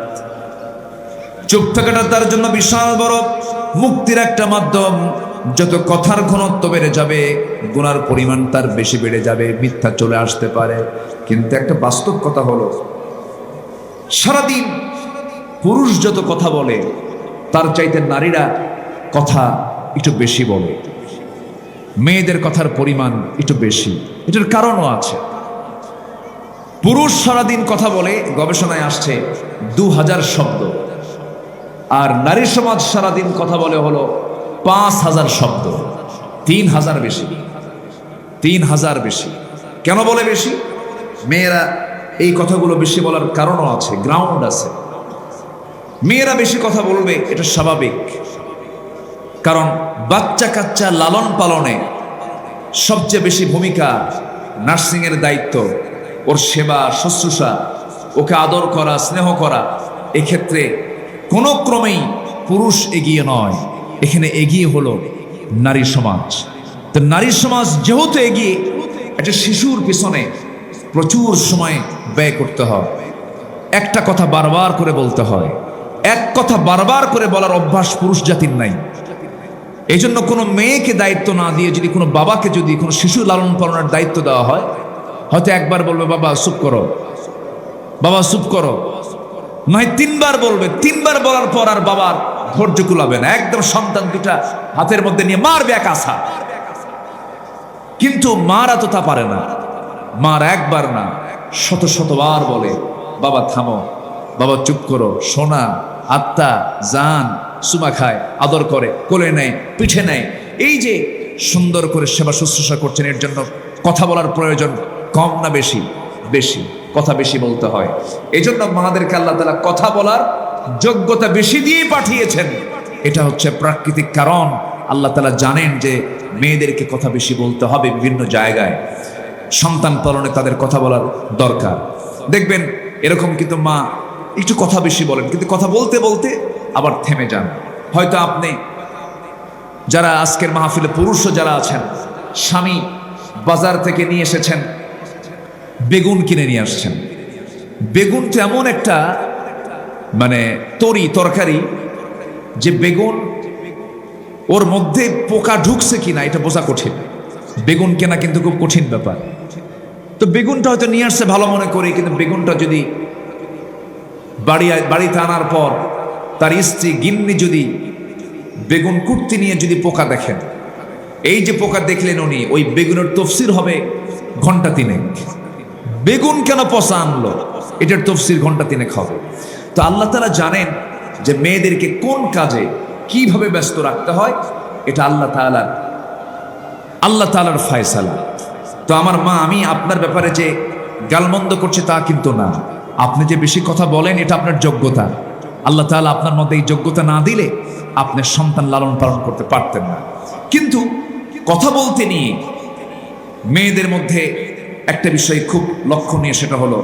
চুপ থাকাটা তার জন্য বিশাল বড় মুক্তির একটা মাধ্যম। যত কথার ঘনত্ব বেড়ে যাবে, গুনার পরিমাণ তার বেশি বেড়ে যাবে, মিথ্যা চলে আসতে পারে। কিন্তু একটা বাস্তব কথা হলো, সারাদিন পুরুষ যত কথা বলে, তার চাইতে নারীরা কথা একটু বেশি বলে, মেয়েদের কথার পরিমাণ একটু বেশি। এটার কারণও আছে। পুরুষ সারাদিন কথা বলে, গবেষণায় আসছে 2000 শব্দ, আর নারী সমাজ সারাদিন কথা বলে হলো 5000 শব্দ। 3000 বেশি, 3000 বেশি। কেন বলে বেশি? মেয়েরা এই কথাগুলো বেশি বলার কারণও আছে, গ্রাউন্ড আছে। মেয়েরা বেশি কথা বলবে, এটা স্বাভাবিক। কারণ বাচ্চা কাচ্চা লালন পালনে সবচেয়ে বেশি ভূমিকা নার্সিংয়ের দায়িত্ব, ওর সেবা শুশ্রূষা, ওকে আদর করা, স্নেহ করা, এক্ষেত্রে কোনো ক্রমেই পুরুষ এগিয়ে নয়, এখানে এগিয়ে হলো নারী সমাজ। তো নারী সমাজ যেহেতু এগিয়ে, একটা শিশুর পিছনে প্রচুর সময় ব্যয় করতে হয়, একটা কথা বারবার করে বলতে হয়, এক কথা বারবার করে বলার অভ্যাস পুরুষ জাতির নাই। এই জন্য কোনো মেয়েকে দায়িত্ব না দিয়ে যদি কোনো বাবাকে যদি কোনো শিশু লালন পালনের দায়িত্ব দেওয়া হয়, হয়তো একবার বলবে বাবা চুপ করো, বাবা চুপ করো, নয় তিনবার বলবে, তিনবার বলার পর আর বাবার ধৈর্য কুলাবে না, একদম সন্তান দুটা হাতের মধ্যে নিয়ে মারবে এক আশা। কিন্তু মারা তো তা পারে না, মার একবার না শত শতবার বলে বাবা থামো, বাবা চুপ করো, সোনা আত্মা জান, সুমা খায়, আদর করে, কোলে নেয়, পিঠে নেয়। এই যে সুন্দর করে সেবা শুশ্রূষা করছেন, এর জন্য কথা বলার প্রয়োজন কম না বেশি? বেশি, কথা বেশি বলতে হয়। এই জন্য মাদেরকে আল্লাহ তাআলা কথা বলার যোগ্যতা বেশি দিয়ে পাঠিয়েছেন। এটা হচ্ছে প্রাকৃতিক কারণ। আল্লাহ তাআলা জানেন যে মেয়েদেরকে কথা বেশি বলতে হবে বিভিন্ন জায়গায়, সন্তান পালনে তাদের কথা বলার দরকার। দেখবেন এরকম কিন্তু মা একটু কথা বেশি বলেন, কিন্তু কথা বলতে বলতে আবার থেমে যান। হয়তো আপনি যারা আজকের মাহফিলে পুরুষও যারা আছেন, স্বামী বাজার থেকে নিয়ে এসেছেন, বেগুন কিনে নিয়ে আসছেন। বেগুন তো এমন একটা মানে তরকারি যে বেগুন ওর মধ্যে পোকা ঢুকছে কিনা এটা বোঝা কঠিন। বেগুন কেনা কিন্তু খুব কঠিন ব্যাপার। তো বেগুনটা হয়তো নিয়ে আসছে ভালো মনে করি, কিন্তু বেগুনটা যদি বাড়িতে আনার পর তার স্ত্রী গিন্নি যদি বেগুন কুটতে নিয়ে যদি পোকা দেখেন, এই যে পোকা দেখলেন উনি, ওই বেগুনের তফসির হবে ঘন্টা তিনেক। বেগুন কেন পচা আনলো, এটার তফসির ঘন্টা তিনেক হবে। তো আল্লাহ তাআলা জানেন যে মেয়েদেরকে কোন কাজে কিভাবে ব্যস্ত রাখতে হয়, এটা আল্লাহ তাআলার ফয়সালা। তো আমার মা, আমি আপনার ব্যাপারে যে গালমন্দ করছি তা কিন্তু না। আপনি যে বেশি কথা বলেন এটা আপনার যোগ্যতা। আল্লাহ তাআলা আপনার মধ্যে এই যোগ্যতা না দিলে আপনি সন্তান লালন পালন করতে পারতেন না। কিন্তু কথা বলতে নিয়ে মেয়েদের মধ্যে একটা বিষয় খুব লক্ষণীয়, সেটা হলো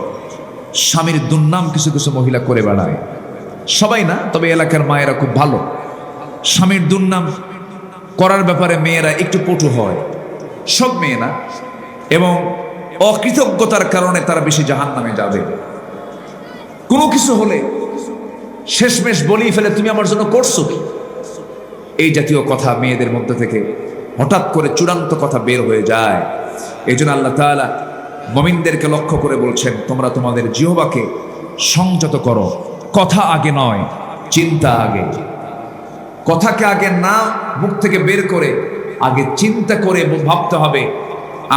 স্বামীর দুর্নাম কিছু কিছু মহিলা করে বেড়ায়। সবাই না, তবে এলাকার মায়েরা খুব ভালো। স্বামীর দুর্নাম করার ব্যাপারে মেয়েরা একটু পটু হয়, সব মেয়ে না, এবং অকৃতজ্ঞতার কারণে তারা বেশি জাহান্নামে যাবে। কোনো কিছু হলে শেষমেশ বলেই ফেলে, তুমি আমার জন্য করছো কি? এই জাতীয় কথা মেয়েদের মধ্যে থেকে হঠাৎ করে চূড়ান্ত কথা বের হয়ে যায়। এই জন্য আল্লাহ তাআলা মুমিনদেরকে লক্ষ্য করে বলছেন, তোমরা তোমাদের জিহ্বাকে সংযত করো। কথা আগে নয়, চিন্তা আগে। কথাকে আগে না মুখ থেকে বের করে আগে চিন্তা করে ভাবতে হবে,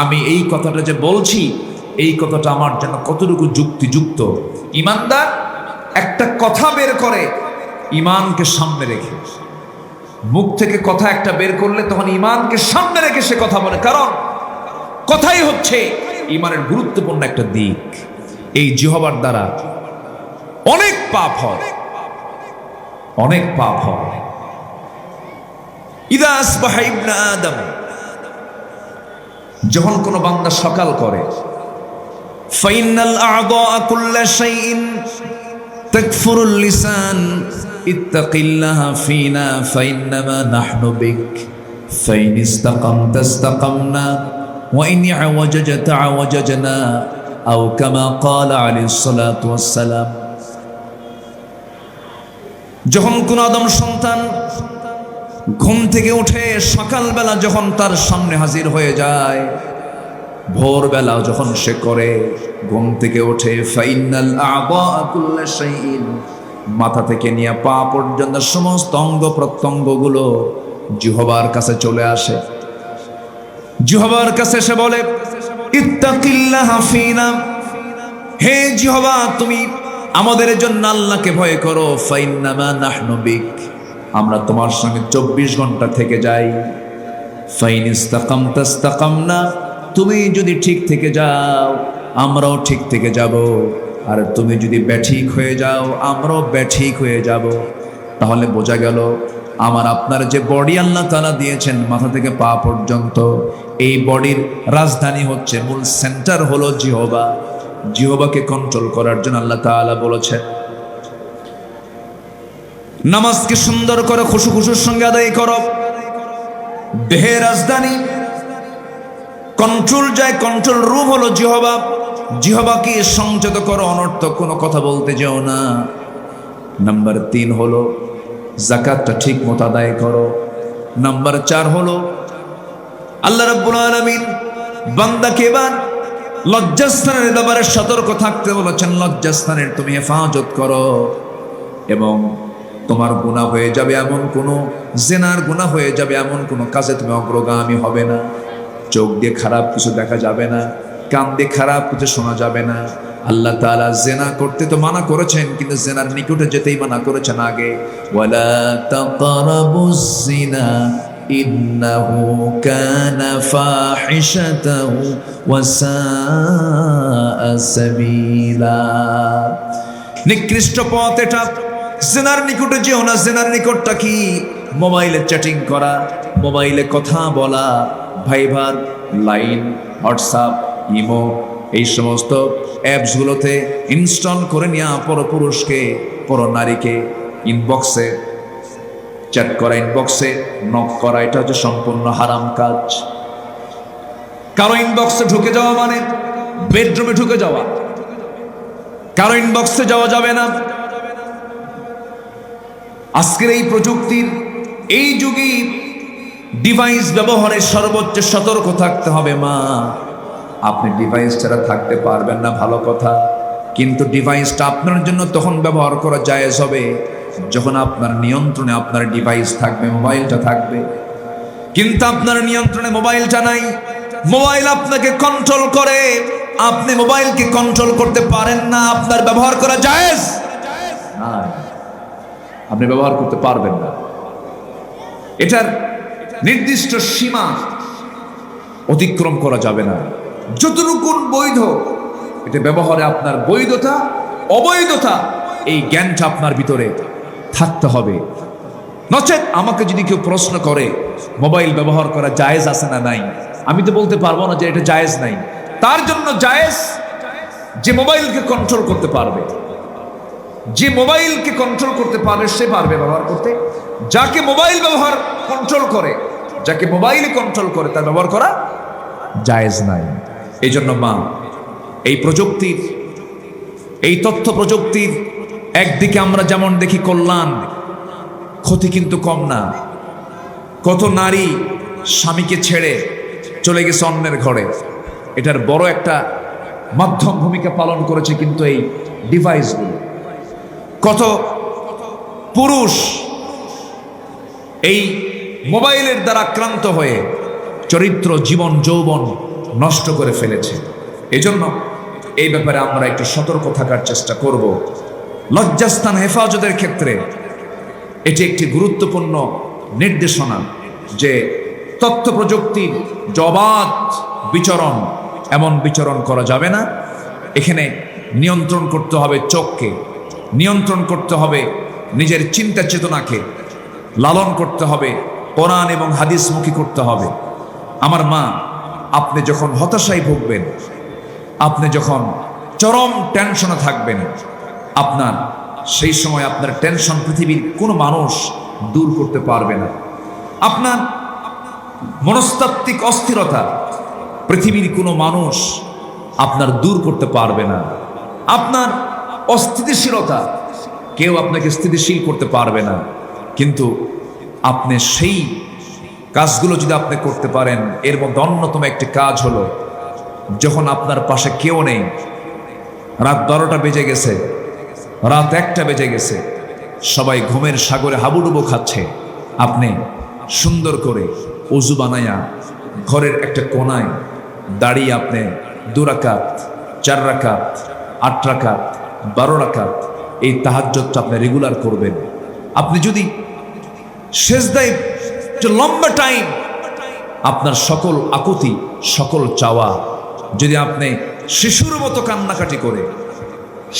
আমি এই কথাটা যে বলছি, এই কথাটা আমার জন্য কতটুকু যুক্তিযুক্ত। ঈমানদার একটা কথা বের করে ঈমানকে সামনে রেখে, মুখ থেকে কথা একটা বের করলে তখন ঈমানকে সামনে রেখে সে কথা বলে, কারণ কথাই হচ্ছে ঈমানের গুরুত্বপূর্ণ একটা দিক। এই জিহ্বার দ্বারা অনেক পাপ হয়, অনেক পাপ হয়। ইদা আসবাহা ইবনে আদম, যখন কোনো বান্দা সকাল করে, ফাইনাল আ'দা কুল্লা শাইইন তাকফুরুল লিসান ইত্তাকিল্লাহা ফিনা ফাইন্নামা নাহনু বিক ফাইন ইসতাকামতা ইসতাকামনা ওয়া ইন আওয়াজাজতা আওয়াজাজনা আও কামা ক্বালা আলাইহিস সালাতু ওয়াস সালাম। যখন কোন আদম সন্তান ঘুম থেকে উঠে সকালবেলা যখন তার সামনে হাজির হয়ে যায়, ভোরবেলা যখন সে করে, ঘুম থেকে ওঠে, ফাইনাল আ'দা কুল্লা শাইইন, মাথা থেকে নিয়ে পা পর্যন্ত সমস্ত অঙ্গ প্রত্যঙ্গগুলো জিহ্বার কাছে চলে আসে। জিহ্বার কাছে সে বলে, ইত্তাকিল্লাহা ফিনা, হে জিহ্বা তুমি আমাদের জন্য আল্লাহকে ভয় করো, ফাইন্নামা নাহনু বিক, আমরা তোমার সঙ্গে 24 ঘন্টা থেকে যাই। ফাইন ইসতাকামতা ইসতাকামনা, তুমি যদি ঠিক থেকে যাও আমরাও ঠিক থেকে যাব, আর তুমি যদি ব্যাঠিক হয়ে যাও আমরাও ব্যাঠিক হয়ে যাব। তাহলে বোঝা গেল আমার আপনার যে বডি আল্লাহ তাআলা দিয়েছেন মাথা থেকে পা পর্যন্ত, এই বডির রাজধানী হচ্ছে, মূল সেন্টার হলো জিহবা। জিহবাকে কন্ট্রোল করার জন্য আল্লাহ তাআলা বলেছেন নামাজকে সুন্দর করে খুশু খুশুর সঙ্গে আদায় করো। দেহের রাজধানী কন্ট্রোল যায়, কন্ট্রোল রুম হলো জিহবা। জিহবাকে সংযত করো, অনর্থক কোনো কথা বলতে যেও না। নাম্বার 3 হলো যাকাতটা ঠিক মতো আদায় করো। নাম্বার 4 হলো আল্লাহ রাব্বুল আলামিন বান্দাকে এবার লজ্জাস্থানের ব্যাপারে সতর্ক থাকতে বলেছেন। লজ্জাস্থানের তুমি হেফাজত করো, এবং তোমার গুনাহ হয়ে যাবে এমন কোনো, জেনার গুনাহ হয়ে যাবে এমন কোনো কাজে তুমি অগ্রগামী হবে না। চোখ দিয়ে খারাপ কিছু দেখা যাবে না, কান দিয়ে খারাপ কিছু শোনা যাবে না। আল্লাহ তাআলা জেনা করতে তো মানা করেছেন, কিন্তু জেনার নিকটে যেতেই মানা করেছেন আগে। ওয়ালা তাকরাবুজ জিনা ইন্নাহু কানা ফাহিশাতাও ওয়া সাআ সাবিলা। নিকৃষ্ট পথ এটা, জেনার নিকটে যেও না। জেনার নিকটটা কি? মোবাইলে চ্যাটিং করা, মোবাইলে কথা বলা, ভাইবার, লাইন, হোয়াটসঅ্যাপ, ইমো, এই সমস্ত অ্যাপসগুলোতে ইনস্টল করে নেওয়া পরপুরুষকে, পর নারীকে ইনবক্সে চ্যাট করা, ইনবক্সে নক করা, এটা হচ্ছে সম্পূর্ণ হারাম কাজ। কারো ইনবক্সে ঢুকে যাওয়া মানে বেডরুমে ঢুকে যাওয়া। কারো ইনবক্সে যাওয়া যাবে না। আজকের এই প্রযুক্তির এই যুগে ডিভাইস ব্যবহারে সর্বোচ্চ সতর্ক থাকতে হবে। মা, আপনি ডিভাইস ছাড়া থাকতে পারবেন না, ভালো কথা, কিন্তু ডিভাইসটা আপনার জন্য তখন ব্যবহার করা জায়েজ হবে যখন আপনার নিয়ন্ত্রণে আপনার ডিভাইস থাকবে, মোবাইলটা থাকবে। কিন্তু আপনার নিয়ন্ত্রণে মোবাইলটা নাই, মোবাইল আপনাকে কন্ট্রোল করে, আপনি মোবাইলকে কন্ট্রোল করতে পারেন না, আপনার ব্যবহার করা জায়েজ না, আপনি ব্যবহার করতে পারবেন না। এটার নির্দিষ্ট সীমা অতিক্রম করা যাবে না। যতটুকু বৈধ, এটা ব্যবহারে আপনার বৈধতা অবৈধতা এই জ্ঞানটা আপনার ভিতরে থাকতে হবে। নচেত আমাকে যদি কেউ প্রশ্ন করে মোবাইল ব্যবহার করা জায়েজ আছে না নাই, আমি তো বলতে পারবো না যে এটা জায়েজ নাই। তার জন্য জায়েজ যে মোবাইলকে কন্ট্রোল করতে পারবে, যে মোবাইলকে কন্ট্রোল করতে পারবে সে পারবে ব্যবহার করতে। যাকে মোবাইল ব্যবহার কন্ট্রোল করে, যাকে মোবাইলে কন্ট্রোল করে, তার ব্যবহার করা জায়েজ নাই। এই জন্য মা, এই প্রযুক্তির, এই তথ্য প্রযুক্তির একদিকে আমরা যেমন দেখি কল্যাণ, ক্ষতি কিন্তু কম না। কত নারী স্বামীকে ছেড়ে চলে গেছে অন্যের ঘরে, এটার বড় একটা মাধ্যম ভূমিকা পালন করেছে কিন্তু এই ডিভাইসগুলো। কত পুরুষ এই মোবাইলের দ্বারা আক্রান্ত হয়ে চরিত্র, জীবন, যৌবন নষ্ট করে ফেলেছে। এজন্য এই ব্যাপারে আমরা একটু সতর্ক থাকার চেষ্টা করব। লজ্জাস্থান হেফাজতের ক্ষেত্রে এটি একটি গুরুত্বপূর্ণ নির্দেশনা যে তথ্য প্রযুক্তির জবাত বিচরণ, এমন বিচরণ করা যাবে না। এখানে নিয়ন্ত্রণ করতে হবে চোখকে, নিয়ন্ত্রণ করতে হবে নিজের চিন্তা চেতনাকে, লালন করতে হবে, কোরআন এবং হাদিসমুখী করতে হবে। আমার মা, আপনি যখন হতাশায় ভুগবেন, আপনি যখন চরম টেনশনে থাকবেন, আপনার সেই সময় আপনার টেনশন পৃথিবীর কোনো মানুষ দূর করতে পারবে না। আপনার মনস্তাত্ত্বিক অস্থিরতা পৃথিবীর কোনো মানুষ আপনার দূর করতে পারবে না। আপনার অস্থিতিশীলতা কেউ আপনাকে স্থিতিশীল করতে পারবে না। কিন্তু আপনি সেই কাজগুলো যদি আপনি করতে পারেন, এর মধ্যে অন্যতম একটি কাজ হলো যখন আপনার পাশে কেউ নেই, রাত 12টা বেজে গেছে, রাত 1টা বেজে গেছে, সবাই ঘুমের সাগরে হাবুডুবু খাচ্ছে, আপনি সুন্দর করে অজু বানায়া ঘরের একটা কোনায় দাঁড়িয়ে আপনি 2 রাকাত, 4 রাকাত, 8 রাকাত, 12 রাকাত এই তাহাজ্জুদটা আপনি রেগুলার করবেন। আপনি যদি সেজদায় লম্বা টাইম আপনার সকল আকুতি, সকল চাওয়া, যদি আপনি শিশুর মতো কান্নাকাটি করে,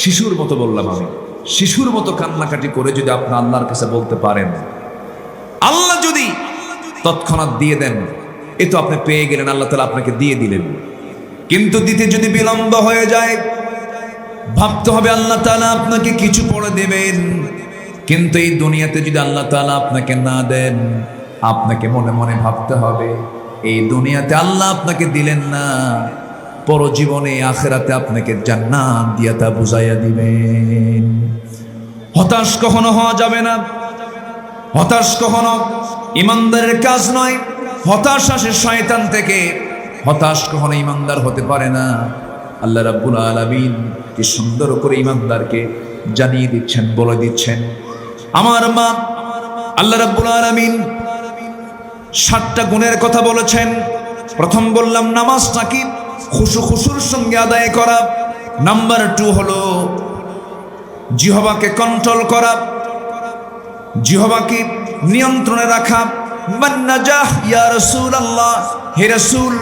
শিশুর মতো বললাম আমি, শিশুর মতো কান্নাকাটি করে যদি আপনি আল্লাহর কাছে বলতে পারেন, তৎক্ষণাৎ দিয়ে দেন, এ তো আপনি পেয়ে গেলেন, আল্লাহ তাআলা আপনাকে দিয়ে দিলেন। কিন্তু দিতে যদি বিলম্ব হয়ে যায়, ভাবতে হবে আল্লাহ তাআলা আপনাকে কিছু পরে দেবেন। কিন্তু এই দুনিয়াতে যদি আল্লাহ তাআলা আপনাকে না দেন, আপনাকে মনে মনে ভাবতে হবে এই দুনিয়াতে আল্লাহ আপনাকে দিলেন না, পরজীবনে আখিরাতে আপনাকে জান্নাত দিয়া তা বুঝাইয়া দিবেন। হতাশ কখনো হওয়া যাবে না। হতাশ কখনো ইমানদারের কাজ নয়। হতাশ আসে শয়তান থেকে। হতাশ কখনো ইমানদার হতে পারে না। আল্লাহ রাব্বুল আলামিন কি সুন্দর করে ইমানদারকে জানিয়ে দিচ্ছেন, বলে দিচ্ছেন। আমার মা আল্লাহ রাব্বুল আলামিন 7টা গুণের কথা বলেছেন। প্রথম বললাম নামাজটা কি খুশুর সঙ্গে আদায় করা। নাম্বার 2 হলো জিহ্বাকে কন্ট্রোল করা, জিহ্বাকে নিয়ন্ত্রণে রাখা। মান নাজাহ ইয়া রাসূলুল্লাহ, হে রাসূল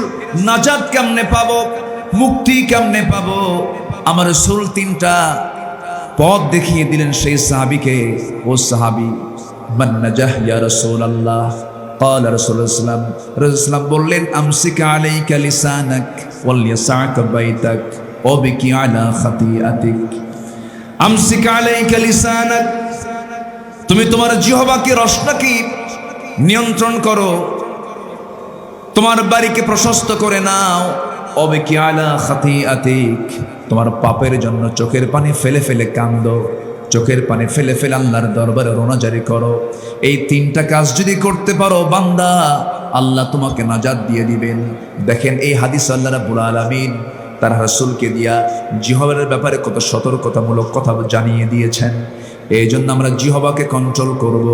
নাজাত কেমনে পাবো, মুক্তি কেমনে পাবো? আমার রাসূল 3টা পথ দেখিয়ে দিলেন সেই সাহাবীকে। ও সাহাবী, মান নাজাহ ইয়া রাসূলুল্লাহ। قال رسول الله صلى الله عليه وسلم বললেন আমসিক আলাইকা লিসানাক ওয়ালইয়াসাক বাইতাক ওয়াবিকি আলা খাতিয়াতিক। আমসিক আলাইকা লিসানাক, তুমি তোমার জিহ্বাকে, রসনাকে নিয়ন্ত্রণ করো, তোমার বাড়িকে প্রশস্ত করে নাও। ওয়াবিকি আলা খাতিয়াতিক, তোমার পাপের জন্য চোখের পানি ফেলে ফেলে কাঁদো, চোখের পানি ফেলে ফেলে আল্লাহর দরবারে রোনাজারি করো। এই 3টা কাজ যদি করতে পারো বান্দা, আল্লাহ তোমাকে নাজাত দিয়ে দিবেন। দেখেন এই হাদিস আল্লাহ রাব্বুল আলামিন তার রাসূলকে দিয়া জিহ্বার ব্যাপারে কত সতর্কতামূলক কথা জানিয়ে দিয়েছেন। এই জন্য আমরা জিহ্বাকে কন্ট্রোল করব,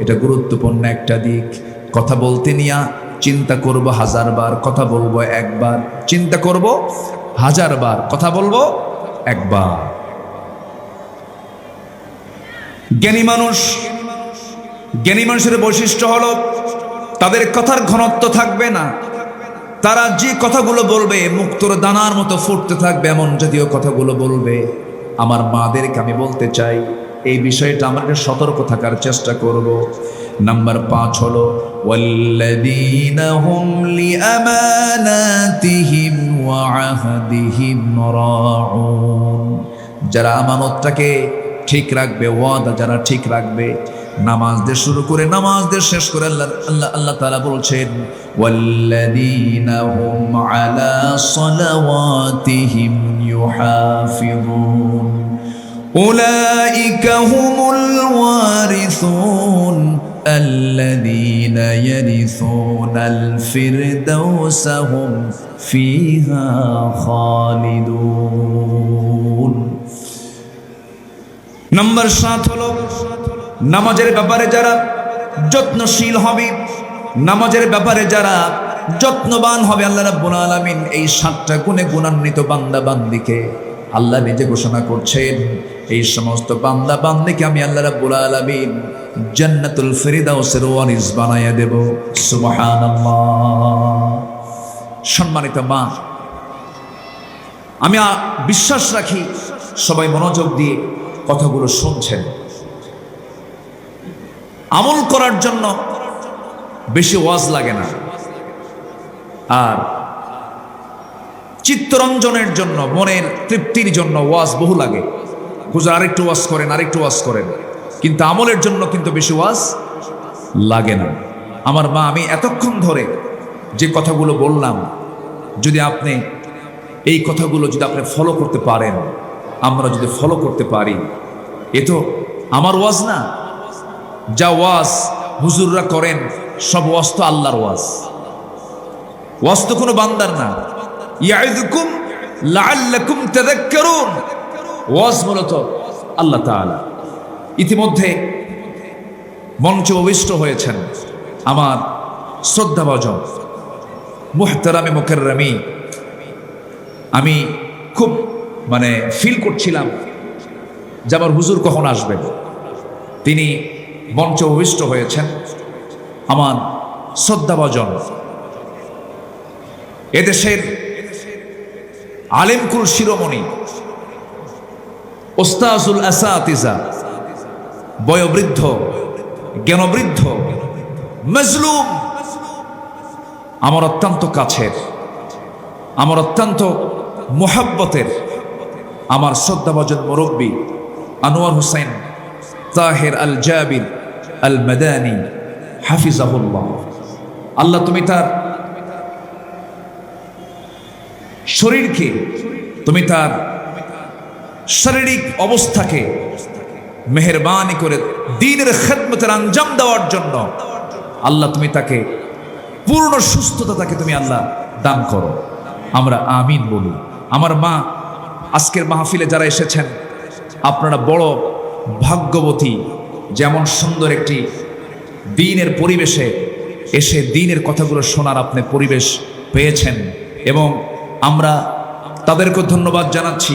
এটা গুরুত্বপূর্ণ একটা দিক। কথা বলতে নিয়া চিন্তা করব 1000 বার, কথা বলবো 1 বার। চিন্তা করব 1000 বার, কথা বলবো 1 বার। জ্ঞানী মানুষের বৈশিষ্ট্য হলো তাদের কথার ঘনত্ব থাকবে না। তারা যে কথাগুলো বলবে মুক্তোর দানার মতো ফুটতে থাকবে, এমন জাতীয় কথাগুলো বলবে। আমার মাদেরকে আমি বলতে চাই এই বিষয়টা আমরা সতর্ক থাকার চেষ্টা করব। নাম্বার 5 হলো ওয়াল্লাযীনা হুম লিআমানাতিহিম ওয়া আহদিহিম রাউন, যারা আমানতটাকে ঠিক রাখবে, ওয়াদা যারা ঠিক রাখবে। নামাজ দিয়ে শুরু করে নামাজ দিয়ে শেষ করে আল্লাহ তাআলা বলছেন ওয়াল্লাযীনা হুম আলা সালাওয়াতিহিম ইউহাফিযুন উলাইকা হুমুল ওয়ারিসুন আল্লাযীনা ইয়ারিসুনাল ফিরদাউসা হুম ফিহা খালিদুন। নাম্বার 7 হলো নামাজের ব্যাপারে যারা যত্নশীল হবে, নামাজের ব্যাপারে যারা যত্নবান হবে। আল্লাহ রাব্বুল আলামিন এই 7টা গুণে গুণান্বিত বান্দা বান্দিকে আল্লাহ নিজে ঘোষণা করছেন, এই সমস্ত বান্দা বান্দিকে আমি আল্লাহ রাব্বুল আলামিন জান্নাতুল ফিরদাউসের ওয়ারিস বানায়া দেব। সুবহানাল্লাহ। সম্মানিত মা, আমি বিশ্বাস রাখি সবাই মনোযোগ দিয়ে কথাগুলো শুনছেন। আমল করার জন্য বেশি ওয়াজ লাগে না, আর চিত্তরঞ্জনের জন্য, মনের তৃপ্তির জন্য ওয়াজ বহু লাগে। হুজুর আরেকটু ওয়াজ করেন, আরেকটু ওয়াজ করেন, কিন্তু আমলের জন্য কিন্তু বেশি ওয়াজ লাগে না। আমার মা, আমি এতক্ষণ ধরে যে কথাগুলো বললাম, যদি আপনি এই কথাগুলো যদি আপনি ফলো করতে পারেন, আমরা যদি ফলো করতে পারি, এ তো আমার ওয়াজ না। যা ওয়াজ হুজুররা করেন সব ওয়াজ তো আল্লাহর ওয়াজ। ওয়াজ তো কোনো বান্দার না। ইয়াইযুকুম লাআল্লাকুম তাযাক্কারুন, ওয়াজ মূলত আল্লাহ তাআলা। ইতিমধ্যে মঞ্চে অভিষ্ট হয়েছেন আমার শ্রদ্ধাভাজন মুহতারামে মুকাররামি। আমি খুব ফিল করছিলাম যে আমার হুজুর কখন আসবেন। তিনি মঞ্চে অভিষ্ট হয়েছেন আমার শ্রদ্ধাভাজন এদেশের আলেমকুল শিরোমণি ওস্তাজুল আসাতিজা, বয়োবৃদ্ধ, জ্ঞানবৃদ্ধ, মজলুম, আমার অত্যন্ত কাছের, আমার অত্যন্ত মোহাব্বতের, আমার শ্রদ্ধাভাজন মুরব্বী আনোয়ার হোসেন তাহের আল জাবির আল মাদানী হাফিজাহুল্লাহ। আল্লাহ তুমি তার শরীরকে, তুমি তার শারীরিক অবস্থাকে মেহেরবানি করে দ্বীনের খেদমতের আঞ্জাম দেওয়ার জন্য আল্লাহ তুমি তাকে পূর্ণ সুস্থতা তাকে তুমি আল্লাহ দান করো। আমরা আমিন বলি। আমার মা, আজকের মাহফিলে যারা এসেছেন আপনারা বড় ভাগ্যবতী, যেমন সুন্দর একটি দ্বীনের পরিবেশে এসে দ্বীনের কথাগুলো শোনার আপনি পরিবেশ পেয়েছেন, এবং আমরা তাদেরকে ধন্যবাদ জানাচ্ছি।